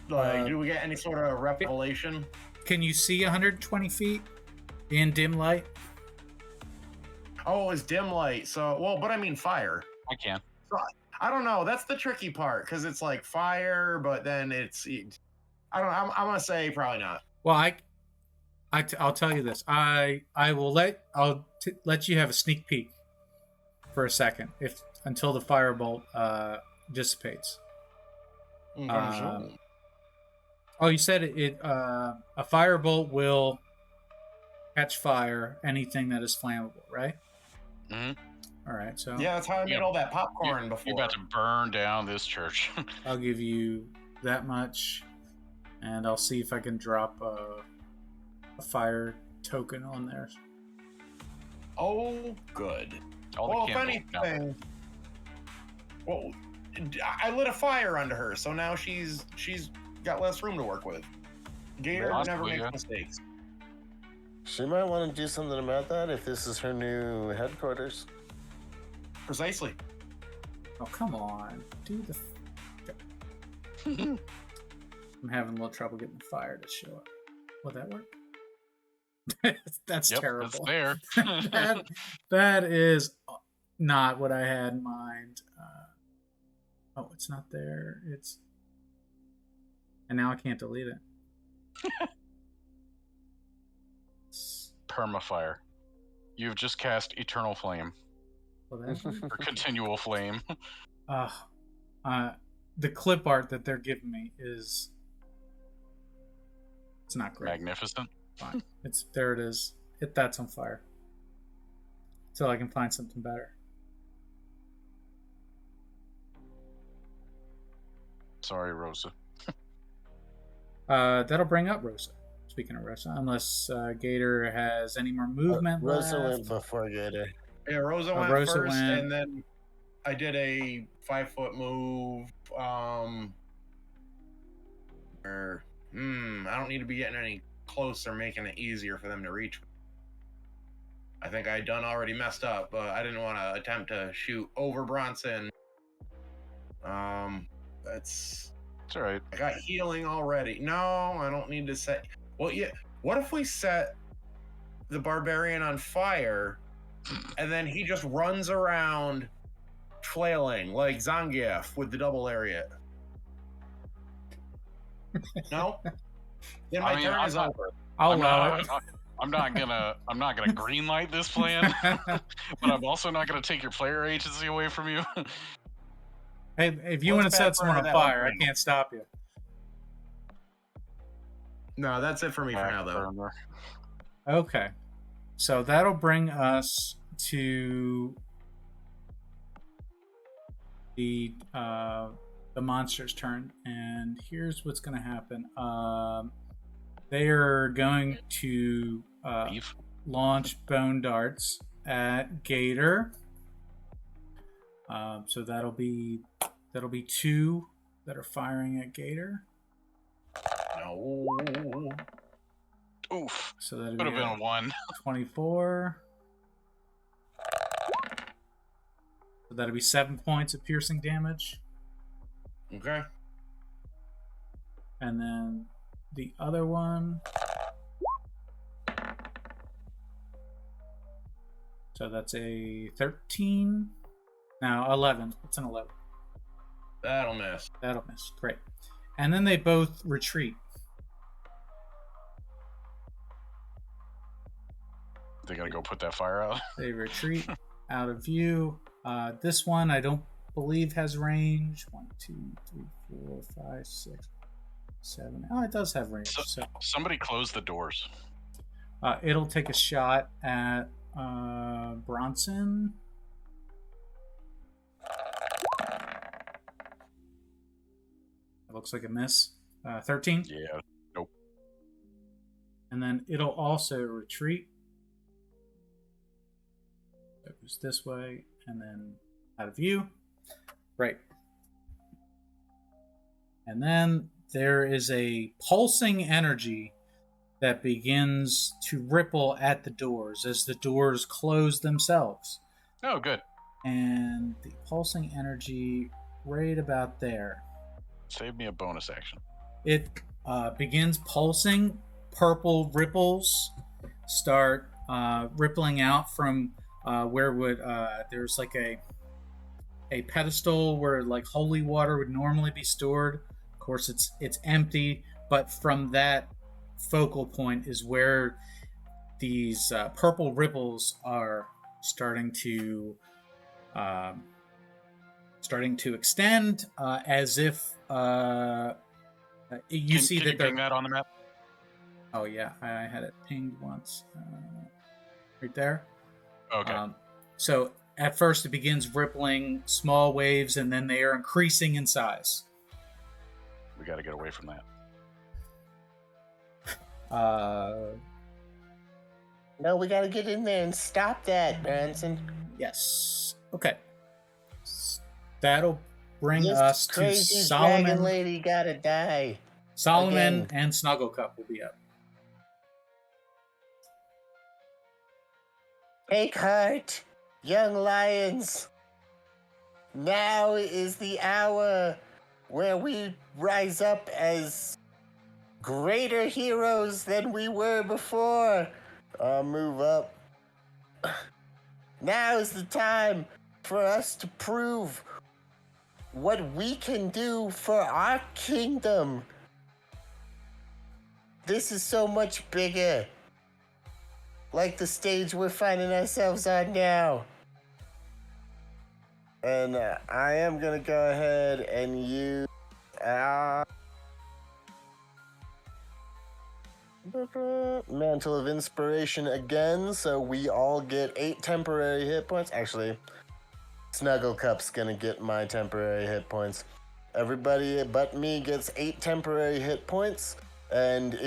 Like, do we get any sort of revelation? Can you see 120 feet in dim light? Oh, it's dim light. So, well, but I mean fire. I can. So, I don't know. That's the tricky part because it's like fire, but then it's. I don't. I'm gonna say probably not. Well, I'll tell you this. I'll let you have a sneak peek for a second, until the firebolt dissipates. Oh, you said a firebolt will catch fire anything that is flammable, right? Mm-hmm. All right, so Yeah, that's how I made all that popcorn before. You're about to burn down this church. I'll give you that much, and I'll see if I can drop a fire token on there. Oh, good. All Well, if anything, well, I lit a fire under her, so now she's got less room to work with. Gator never Possibly, makes yeah. mistakes. She might want to do something about that if this is her new headquarters. Precisely. Oh, come on. Do the... I'm having a little trouble getting the fire to show up. Will that work? That's Yep, terrible. it's there. that is not what I had in mind. Oh, it's not there. It's... And now I can't delete it. Permafire. You've just cast Eternal Flame. Well, that's... Or Continual Flame. The clip art that they're giving me is... It's not great. Magnificent. Fine. There it is. That's on fire. Till I can find something better. Sorry, Rosa. That'll bring up Rosa. Speaking of Rosa, unless Gator has any more movement Rosa left. went before Gator. Yeah, Rosa went Rosa first, went. and then I did a 5-foot move. I don't need to be getting any closer, making it easier for them to reach me. I think I already messed up, but I didn't want to attempt to shoot over Bronson. It's all right. I got healing already. No, I don't need to set. Well, yeah. What if we set the barbarian on fire, and then he just runs around flailing like Zangief with the double lariat? No. Then my turn is over. I'll allow it. I'm not gonna greenlight this plan, but I'm also not gonna take your player agency away from you. Hey, if you want to set someone on fire, I can't stop you. No, that's it for me for now, though. Okay, so that'll bring us to the monster's turn, and here's what's going to happen. They are going to launch bone darts at Gator. So that'll be 2 that are firing at Gator. No. Oof. So that would have been a 1. 24. So that'll be 7 points of piercing damage. Okay. And then the other one. So that's a 13. No, 11. It's an 11. That'll miss. That'll miss. Great. And then they both retreat. They gotta go put that fire out. They retreat out of view. This one I don't believe has range. 1, 2, 3, 4, 5, 6, 7. Oh, it does have range. So somebody close the doors. It'll take a shot at Bronson. It looks like a miss. 13? Yeah. Nope. And then it'll also retreat. It goes this way and then out of view. Right. And then there is a pulsing energy that begins to ripple at the doors as the doors close themselves. Oh, good. And the pulsing energy right about there. Save me a bonus action. It begins pulsing. Purple ripples start rippling out from where would there's like a pedestal where like holy water would normally be stored. Of course, it's empty, but from that focal point is where these purple ripples are starting to extend, as if you see can that you they're ping that on the map. Oh yeah, I had it pinged once, right there. Okay. So at first it begins rippling, small waves, and then they are increasing in size. We got to get away from that. No, we gotta get in there and stop that, Bronson. Yes. Okay. That'll bring This us to crazy Solomon. dragon lady gotta die. Solomon Again. and Snugglecup will be up. Take heart, young lions. Now is the hour where we rise up as greater heroes than we were before. I'll move up. Now is the time for us to prove what we can do for our kingdom. This is so much bigger. Like the stage we're finding ourselves on now. And I am going to go ahead and use Mantle of Inspiration again, so we all get 8 temporary hit points. Actually, Snugglecup's gonna get my temporary hit points. Everybody but me gets 8 temporary hit points, and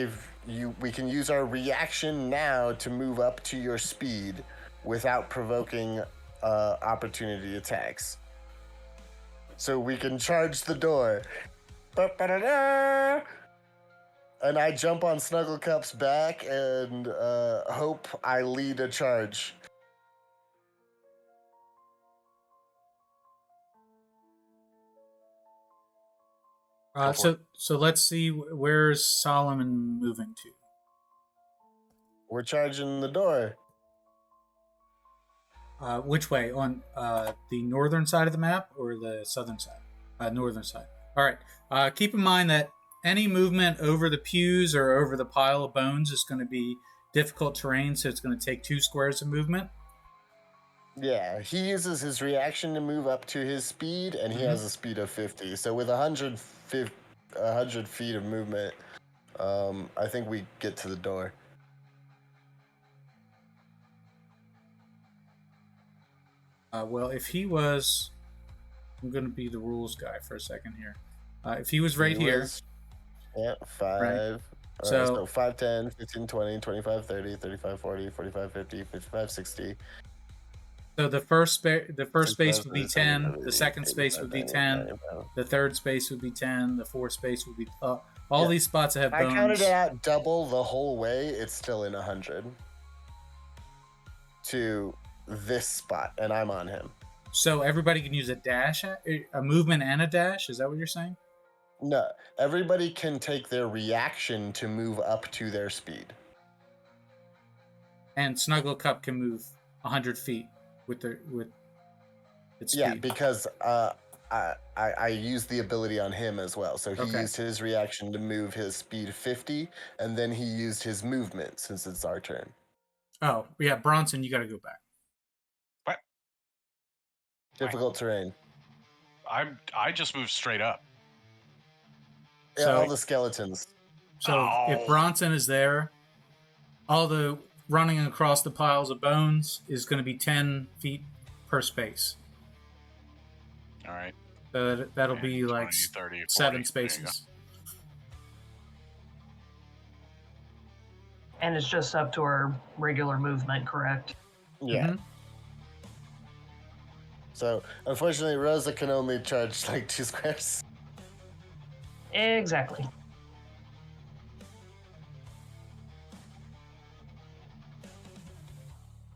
we can use our reaction now to move up to your speed without provoking opportunity attacks. So we can charge the door. Ba-ba-da-da! And I jump on Snugglecup's back and hope I lead a charge. So let's see, where's Solomon moving to? We're charging the door. Which way? On the northern side of the map or the southern side? Northern side. All right. Keep in mind that any movement over the pews or over the pile of bones is going to be difficult terrain, so it's going to take 2 squares of movement. Yeah, he uses his reaction to move up to his speed, and he has a speed of 50. So with 100 feet of movement, I think we get to the door. Well, if he was... I'm going to be the rules guy for a second here. If he was right here... Yeah, 5. Right. So 5, 10, 15, 20, 25, 30, 35, 40, 45, 50, 55, 60. So the first space would be 10, the second space would be 10, the third space would be 10, the fourth space would be... all these spots that have bones... I counted it out double the whole way. It's still in 100. To this spot, and I'm on him. So everybody can use a dash, a movement and a dash? Is that what you're saying? No, everybody can take their reaction to move up to their speed. And Snugglecup can move 100 feet with its speed. Yeah, because I used the ability on him as well. So he used his reaction to move his speed 50, and then he used his movement since it's our turn. Oh, yeah, Bronson, you got to go back. What? Difficult terrain. I just moved straight up. Yeah, So- all the skeletons. So if Bronson is there, all the running across the piles of bones is going to be 10 feet per space. All right. So that'll 10, be 20, like 30, 40. 7 There you spaces. And it's just up to our regular movement, correct? Yeah. Mhm. So unfortunately, Rosa can only charge like 2 squares. Exactly.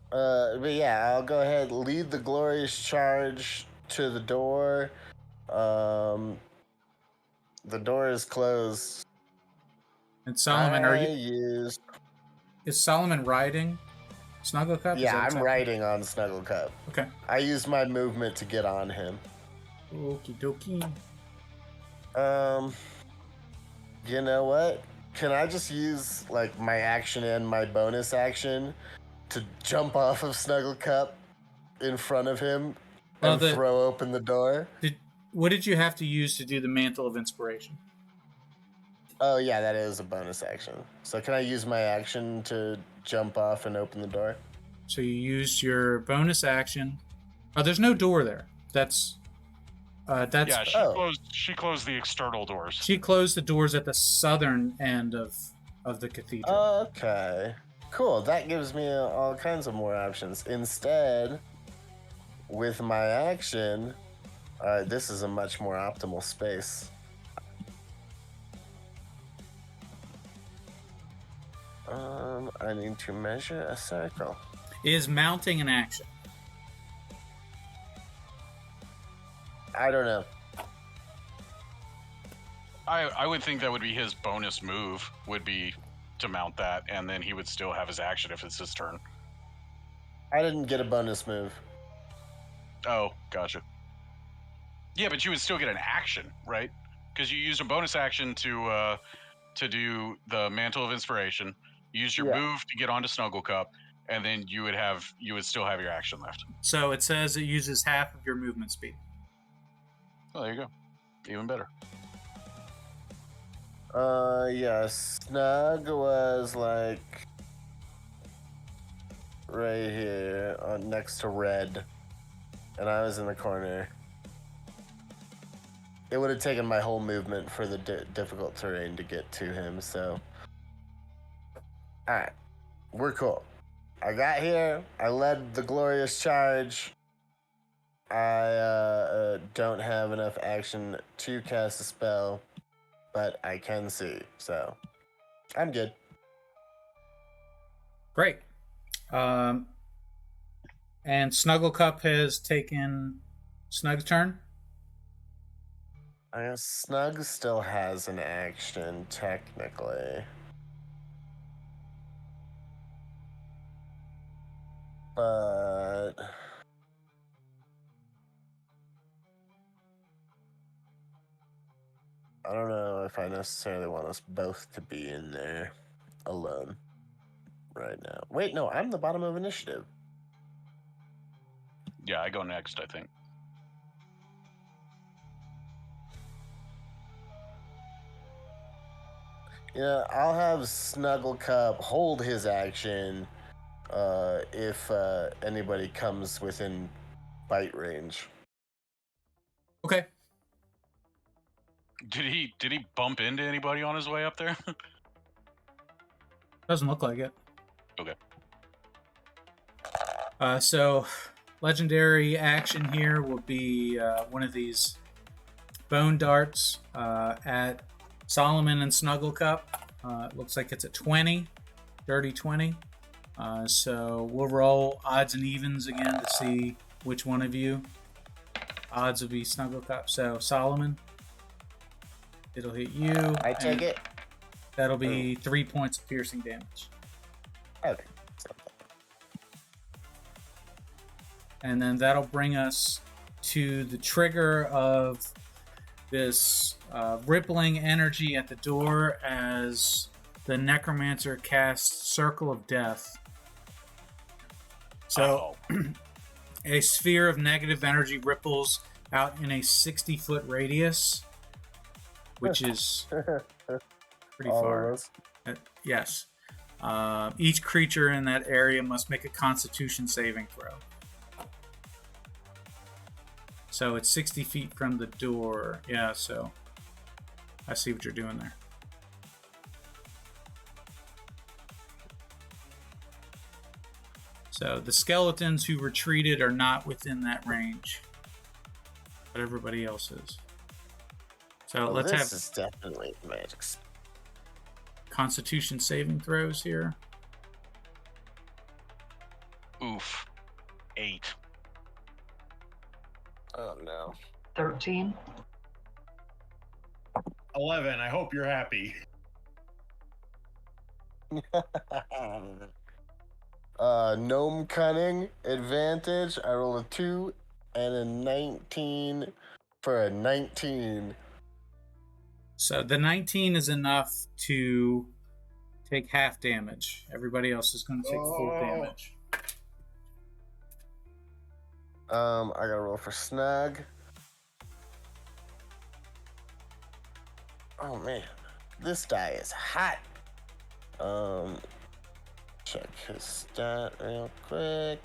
But yeah, I'll go ahead and lead the glorious charge to the door. The door is closed. And Solomon, Is Solomon riding Snugglecup? Is yeah, that what's I'm happening? riding on Snugglecup. Okay. I used my movement to get on him. Okie dokie. You know what? Can I just use like my action and my bonus action to jump off of Snugglecup in front of him and throw open the door? What did you have to use to do the Mantle of Inspiration? Oh yeah, that is a bonus action. So can I use my action to jump off and open the door? So you used your bonus action. Oh, there's no door there. That's Yeah, she closed the external doors. She closed the doors at the southern end of the cathedral. Okay. Cool. That gives me all kinds of more options. Instead, with my action, this is a much more optimal space. I need to measure a circle. Is mounting an action? I don't know. I would think that would be his bonus move, would be to mount that, and then he would still have his action if it's his turn. I didn't get a bonus move. Oh, gotcha. Yeah, but you would still get an action, right? Because you use a bonus action to do the Mantle of Inspiration, use your move to get onto Snuggle Cup, and then you would still have your action left. So it says it uses half of your movement speed. Oh, there you go. Even better. Yeah, Snug was like right here, next to Red, and I was in the corner. It would have taken my whole movement for the difficult terrain to get to him, so. Alright, we're cool. I got here, I led the glorious charge. I don't have enough action to cast a spell, but I can see, so I'm good. Great. And Snuggle Cup has taken Snug's turn. I guess Snug still has an action, technically. But I don't know if I necessarily want us both to be in there alone right now. Wait, no, I'm the bottom of initiative. Yeah, I go next, I think. Yeah, I'll have Snuggle Cup hold his action if anybody comes within bite range. Okay. Did he bump into anybody on his way up there? Doesn't look like it. Okay. So legendary action here will be one of these bone darts at Solomon and Snuggle Cup. It looks like it's a 20, dirty 20. So we'll roll odds and evens again to see which one of you. Odds will be Snuggle Cup. So Solomon, it'll hit you. I take it. That'll be 3 points of piercing damage. Okay. And then that'll bring us to the trigger of this rippling energy at the door as the necromancer casts Circle of Death. So a sphere of negative energy ripples out in a 60-foot radius, which is pretty far. Yes. Each creature in that area must make a Constitution saving throw. So it's 60 feet from the door. Yeah, so I see what you're doing there. So the skeletons who retreated are not within that range, but everybody else is. So let's have This is definitely magic. Constitution saving throws here. Oof. 8. Oh no. 13. 11. I hope you're happy. Gnome Cunning advantage. I roll a 2 and a 19 for a 19. So the 19 is enough to take half damage. Everybody else is going to take full damage. I gotta roll for Snug. Oh man, this die is hot. Check his stat real quick.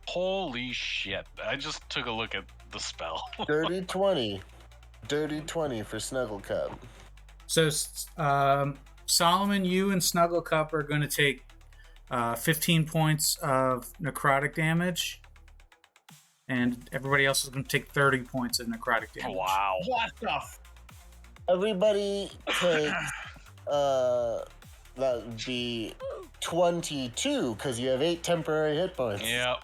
Holy shit. I just took a look at the spell. Dirty 20. Dirty 20 for Snuggle Cup. So Solomon, you and Snuggle Cup are going to take 15 points of necrotic damage, and everybody else is going to take 30 points of necrotic damage. Wow. What the Everybody takes That would be 22 because you have 8 temporary hit points. Yep.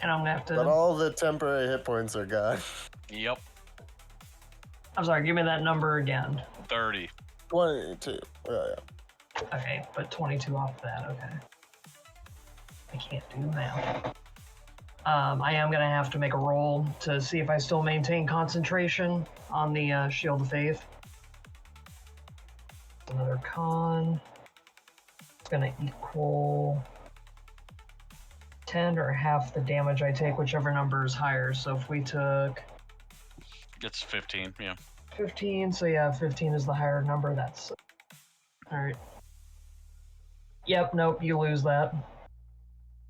And I'm gonna have to. But all the temporary hit points are gone. Yep. I'm sorry, give me that number again. 30. 22. Oh, yeah. Okay, put 22 off that, okay. I can't do that. I am gonna have to make a roll to see if I still maintain concentration on the Shield of Faith. Another con. It's gonna equal 10 or half the damage I take, whichever number is higher. So if we took It's 15, yeah. 15, so yeah, 15 is the higher number. That's alright. Yep, nope, you lose that.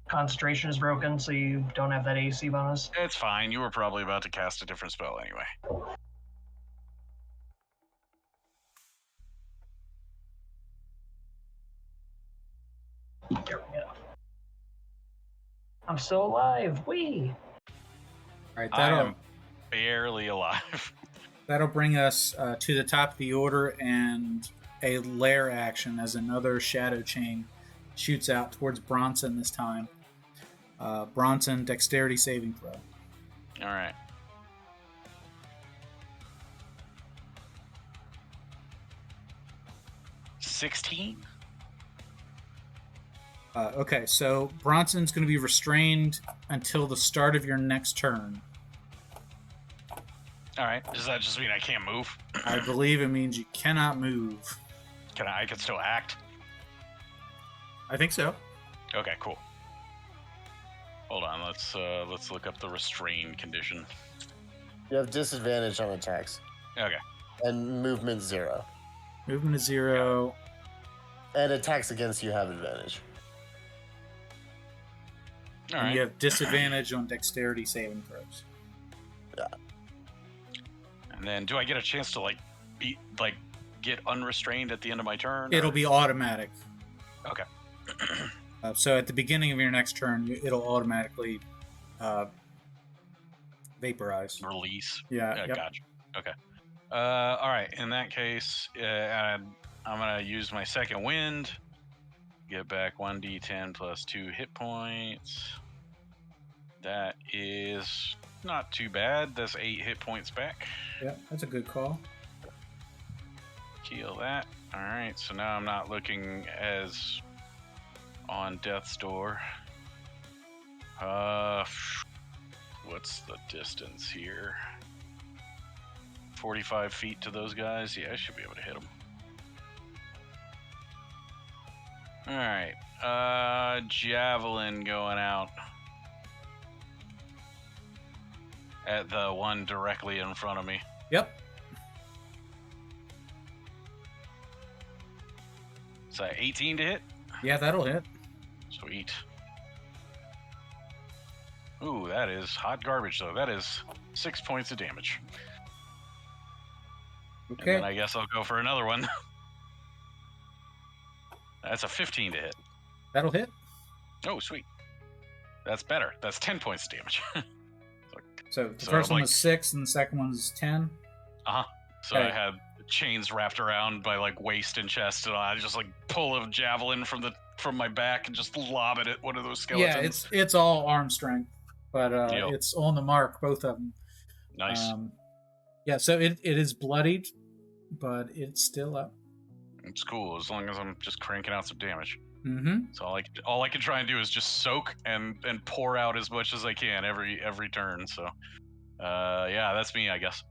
Concentration is broken, so you don't have that AC bonus. It's fine. You were probably about to cast a different spell anyway. There we go. I'm still alive. Whee! All right, I am barely alive. that'll bring us to the top of the order, and a lair action as another shadow chain shoots out towards Bronson this time. Bronson, dexterity saving throw. All right. $16? Okay, so Bronson's going to be restrained until the start of your next turn. All right. Does that just mean I can't move? I believe it means you cannot move. I can still act? I think so. Okay, cool. Hold on. Let's look up the restrained condition. You have disadvantage on attacks. Okay. And movement 0. Movement is 0. And attacks against you have advantage. All And right. you have disadvantage on dexterity saving throws. Yeah. And then, do I get a chance to get unrestrained at the end of my turn? It'll be automatic. Okay. So at the beginning of your next turn, it'll automatically vaporize. Release. Yeah. Yep. Gotcha. Okay. All right. In that case, I'm gonna use my second wind. Get back 1d10 plus 2 hit points. That is not too bad. That's 8 hit points back. Yeah, that's a good call. Heal that. All right. So now I'm not looking as on death's door. What's the distance here? 45 feet to those guys? Yeah, I should be able to hit them. Alright. Javelin going out at the one directly in front of me. Yep. Is that 18 to hit? Yeah, that'll hit. Sweet. Ooh, that is hot garbage, though. That is 6 points of damage. Okay. And then I guess I'll go for another one. That's a 15 to hit. That'll hit. Oh, sweet. That's better. That's 10 points of damage. So the So, first one like- was 6, and the second one's 10. Uh-huh. So Okay. I had chains wrapped around my waist and chest, and I just pull a javelin from my back and just lob it at one of those skeletons. Yeah, it's all arm strength, but Yep. it's on the mark, both of them. Nice. Yeah, so it is bloodied, but it's still up. It's cool as long as I'm just cranking out some damage. Mm-hmm. So all I can try and do is just soak and pour out as much as I can every turn. So yeah, that's me, I guess.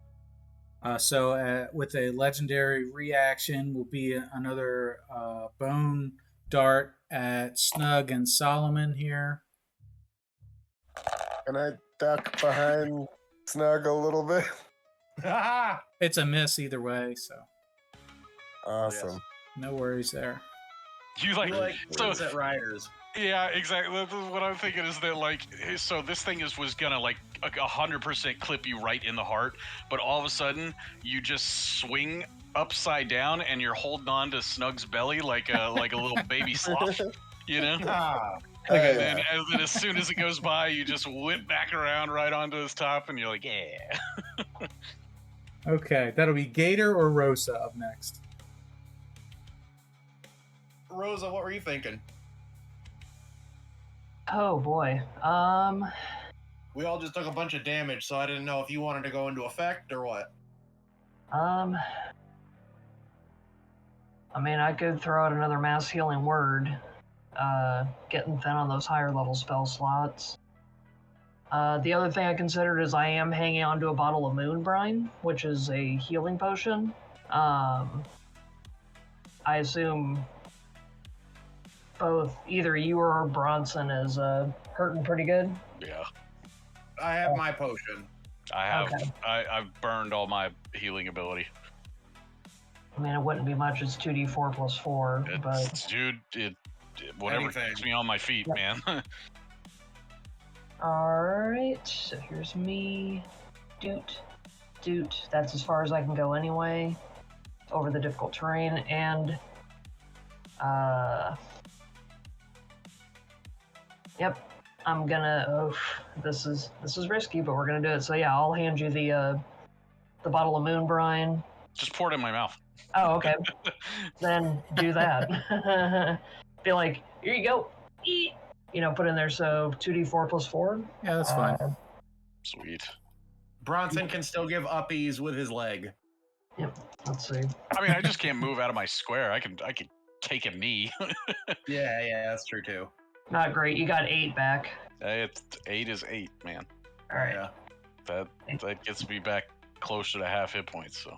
So with a legendary reaction will be another bone dart at Snug and Solomon here. Can I duck behind Snug a little bit? It's a miss either way, so Awesome. no worries there. You so Sunset Riders. yeah, exactly. That's what I'm thinking is that so this thing was gonna 100% clip you right in the heart, but all of a sudden you just swing upside down and you're holding on to Snug's belly like a little baby sloth, you know? Ah, And then as soon as it goes by, you just whip back around right onto his top, and you're like, yeah. Okay, that'll be Gator or Rosa up next. Rosa, what were you thinking? Oh boy. We all just took a bunch of damage, so I didn't know if you wanted to go into effect or what. I mean, I could throw out another mass healing word. Getting thin on those higher level spell slots. The other thing I considered is I am hanging on to a bottle of moon brine, which is a healing potion. I assume both either you or Bronson is hurting pretty good. Yeah. I have my potion. I have. Okay. I've burned all my healing ability. I mean, it wouldn't be much. It's 2d4 plus 4, but Dude, whatever Anything. keeps me on my feet, man. all right. So here's me. Doot. That's as far as I can go anyway. Over the difficult terrain, and yep. I'm gonna. Oh, this is risky, but we're gonna do it. So yeah, I'll hand you the bottle of moon brine. Just pour it in my mouth. Oh, okay. Then do that. Be like, here you go. Eat. You know, put in there. So 2d4 plus 4. Yeah, that's fine. Sweet. Bronson can still give uppies with his leg. Yep. Let's see. I mean, I just can't move out of my square. I could take a knee. Yeah, that's true too. Not great. You got 8 back. It's 8 is 8, man. All right. Yeah. That gets me back closer to half hit points. So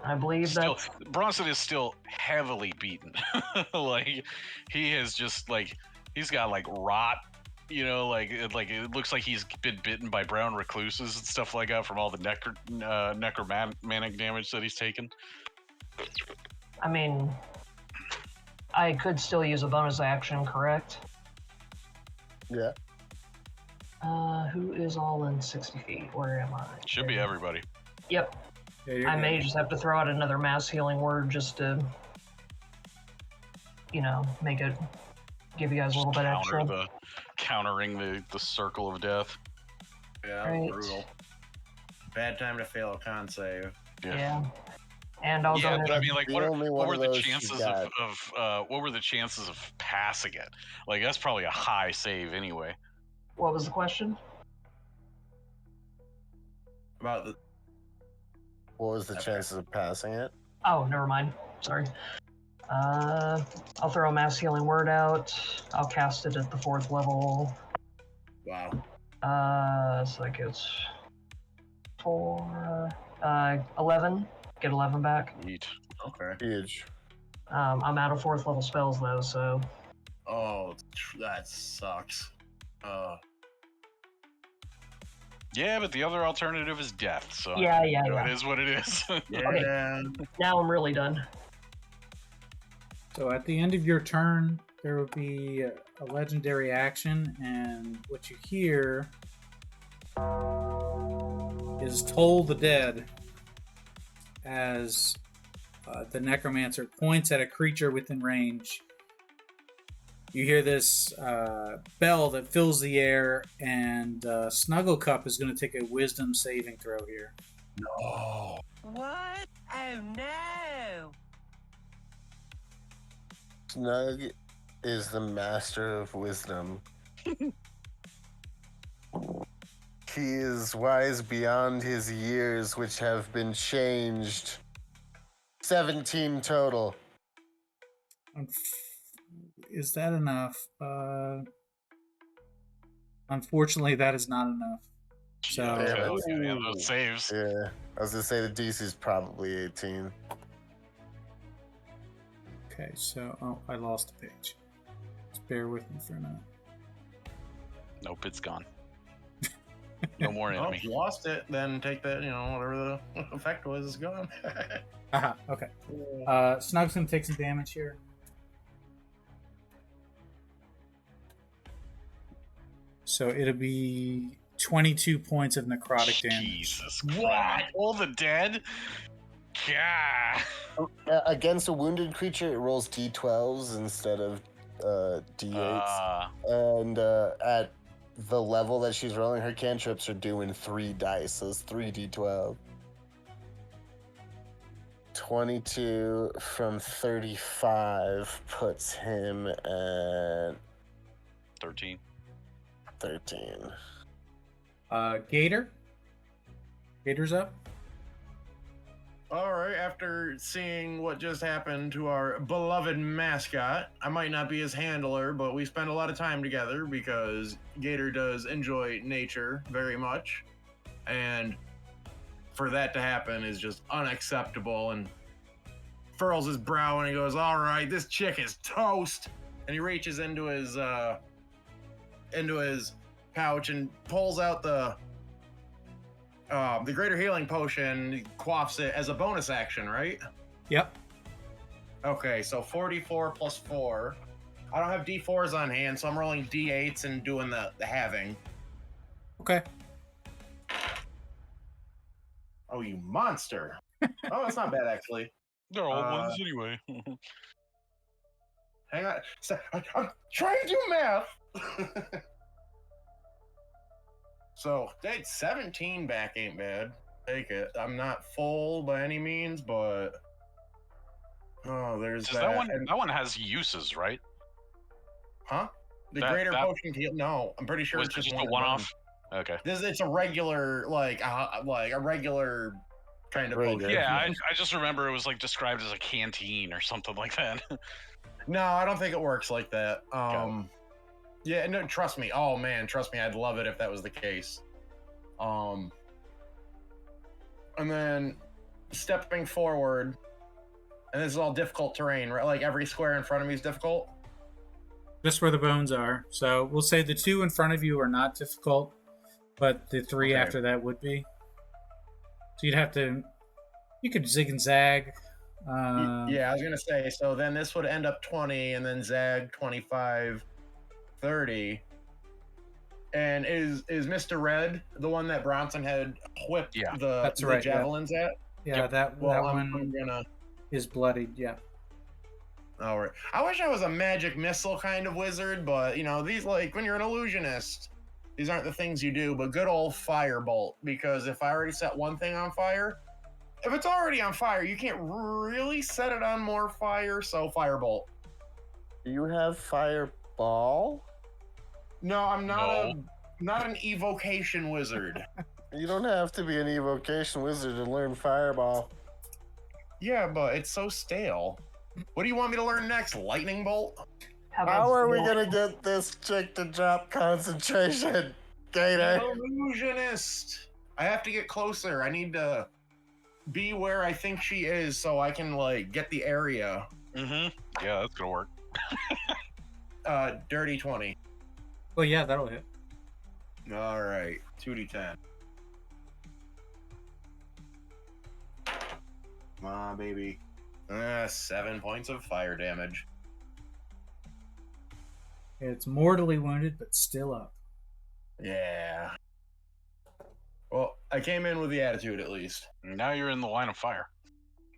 I believe still, that. Bronson is still heavily beaten. Like he has just like he's got like rot. You know, like it looks like he's been bitten by brown recluses and stuff like that from all the necromantic damage that he's taken. I mean, I could still use a bonus action, correct? Yeah. Who is all in 60 feet? Where am I? Should be everybody. Yep. Yeah, you're I good. may just have to throw out another mass healing word just to, you know, make it give you guys a little bit extra. Countering the circle of death. Yeah, Right. brutal. Bad time to fail a con save. Yeah. And I'll go Yeah, ahead. but I mean, like, The what only one were of the those chances you got. what were the chances of passing it? Like, that's probably a high save anyway. What was the question? About the What was the chances of passing it? Oh, never mind. Sorry. I'll throw a mass healing word out. I'll cast it at the 4th level. wow. So that gets 4, 11. Get 11 back. Neat. Okay. Huge. I'm out of 4th level spells though, so Oh, that sucks. Yeah, but the other alternative is death. So yeah. it is what it is. Yeah. Now I'm really done. So at the end of your turn, there will be a legendary action, and what you hear is Toll the Dead as the necromancer points at a creature within range. You hear this bell that fills the air, and Snugglecup is going to take a wisdom saving throw here. No. What? Oh no! Snug is the master of wisdom. He is wise beyond his years, which have been changed. 17 total. Is that enough? Unfortunately, that is not enough. So Yeah, those saves. Yeah, I was gonna say the DC is probably 18. okay, so I lost a page. Just bear with me for a minute. Nope, it's gone. No more Oh, enemy. if you lost it, then take that, whatever the effect was, is gone. Aha, okay. Snug's gonna take some damage here. So it'll be 22 points of necrotic damage. Jesus Christ. All the dead? God. Against a wounded creature, it rolls d12s instead of d8s. And at the level that she's rolling, her cantrips are doing 3 dice, so it's 3d12. 22 from 35 puts him at 13. 13. Gator. Gator's up. All right, after seeing what just happened to our beloved mascot, I might not be his handler, but we spend a lot of time together because Gator does enjoy nature very much. And for that to happen is just unacceptable, and furls his brow and he goes, all right, this chick is toast. And he reaches into his pouch and pulls out the greater healing potion, quaffs it as a bonus action, right? Yep. Okay, so 44 plus 4. I don't have D4s on hand, so I'm rolling D8s and doing the halving. Okay. Oh, you monster. Oh, that's not bad, actually. They're all ones anyway. Hang on. I'm trying to do math. So, 17 back ain't bad. Take it. I'm not full by any means, but... Oh, there's that. That one has uses, right? Huh? The greater potion heal? No, I'm pretty sure Was it's it just a one-off? Okay. It's a regular, like a regular kind of potion. Yeah, I just remember it was like described as a canteen or something like that. No, I don't think it works like that. Yeah, no, trust me. Oh man, trust me, I'd love it if that was the case. And then stepping forward, and this is all difficult terrain, right? Like every square in front of me is difficult. Just where the bones are. So we'll say the 2 in front of you are not difficult, but the 3 after that would be. So you could zig and zag. Yeah, I was gonna say. So then this would end up 20, and then zag 25. 30. And is Mr. Red the one that Bronson had whipped the javelins at? Yeah, that one is bloodied, yeah. All right. I wish I was a magic missile kind of wizard, but, these, like, when you're an illusionist, these aren't the things you do, but good old firebolt, because if I already set one thing on fire, if it's already on fire, you can't really set it on more fire, so firebolt. Do you have fireball? No, I'm not an evocation wizard. You don't have to be an evocation wizard to learn fireball. Yeah, but it's so stale. What do you want me to learn next? Lightning bolt? How are we gonna get this chick to drop concentration, Gator? Illusionist. I have to get closer. I need to be where I think she is so I can, like, get the area. Mm-hmm. Yeah, that's gonna work. Dirty 20. Well, yeah, that'll hit. All right, 2d10. Come on, baby. 7 points of fire damage. It's mortally wounded, but still up. Yeah. Well, I came in with the attitude, at least. Now you're in the line of fire.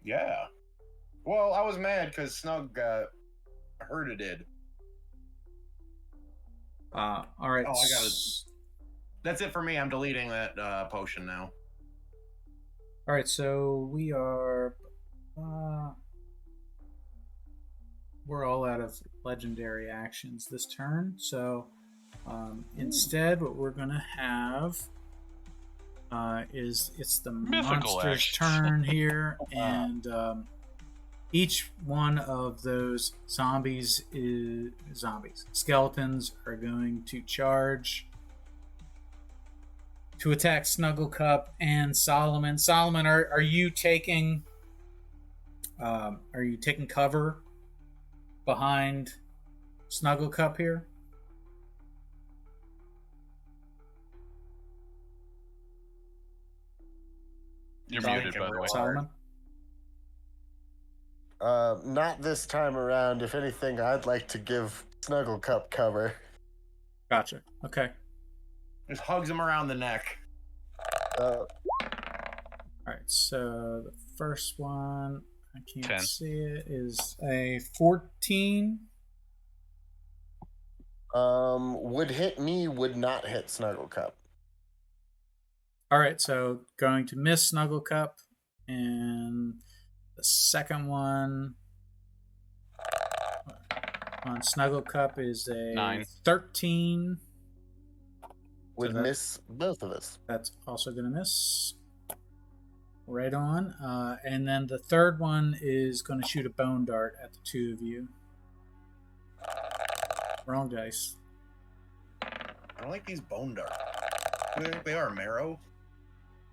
Yeah. Well, I was mad because Snug got hurted. All right. Oh, I gotta... That's it for me. I'm deleting that potion now. All right, so we are... we're all out of legendary actions this turn, so instead what we're going to have is it's the Mythical monster's actions. turn here, and each one of those skeletons are going to charge to attack Snugglecup and Solomon. Solomon, are you taking cover behind Snugglecup here? You're muted, by the way. Solomon? Not this time around. If anything, I'd like to give Snugglecup cover. Gotcha. Okay. Just hugs him around the neck. All right, so the first one, I can't 10. see it, is a 14. Would hit me, would not hit Snugglecup. All right, so going to miss Snugglecup, and The second one on Snuggle Cup is a 9. 13. Would that- miss both of us. That's also going to miss. Right on. And then the third one is going to shoot a bone dart at the two of you. Wrong dice. I don't like these bone darts. Who do you think they are, marrow?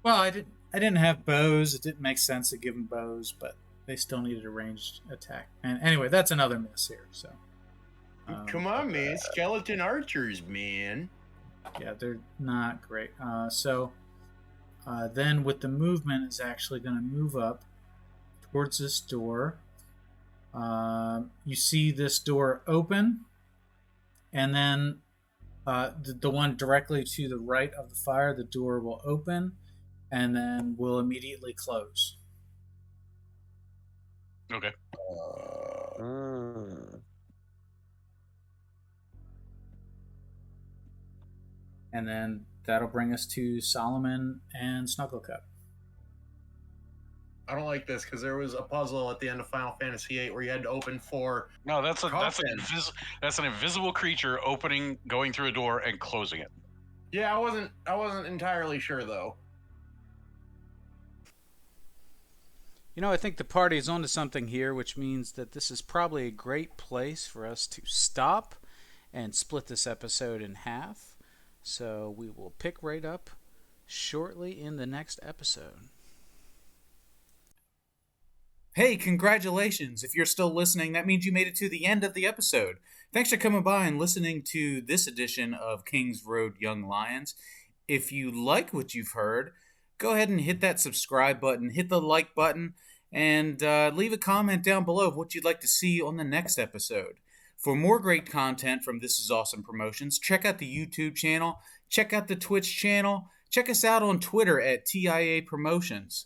Well, I didn't have bows. It didn't make sense to give them bows, but they still needed a ranged attack. And anyway, that's another miss here. So, Come on, man. Skeleton archers, man. yeah, they're not great. Then with the movement is actually going to move up towards this door. You see this door open, and then the one directly to the right of the fire, the door will open, and then will immediately close. Okay. And then that'll bring us to Solomon and Snugglecup. I don't like this because there was a puzzle at the end of Final Fantasy VIII where you had to open 4. No, that's an Coffin. invisible creature going through a door and closing it. Yeah, I wasn't entirely sure though. You know, I think the party is onto something here, which means that this is probably a great place for us to stop and split this episode in half. So we will pick right up shortly in the next episode. Hey, congratulations. If you're still listening, that means you made it to the end of the episode. Thanks for coming by and listening to this edition of King's Road Young Lions. If you like what you've heard, go ahead and hit that subscribe button, hit the like button, and leave a comment down below of what you'd like to see on the next episode. For more great content from This Is Awesome Promotions, check out the YouTube channel, check out the Twitch channel, check us out on Twitter at TIA Promotions.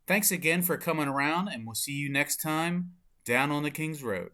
Thanks again for coming around, and we'll see you next time down on the King's Road.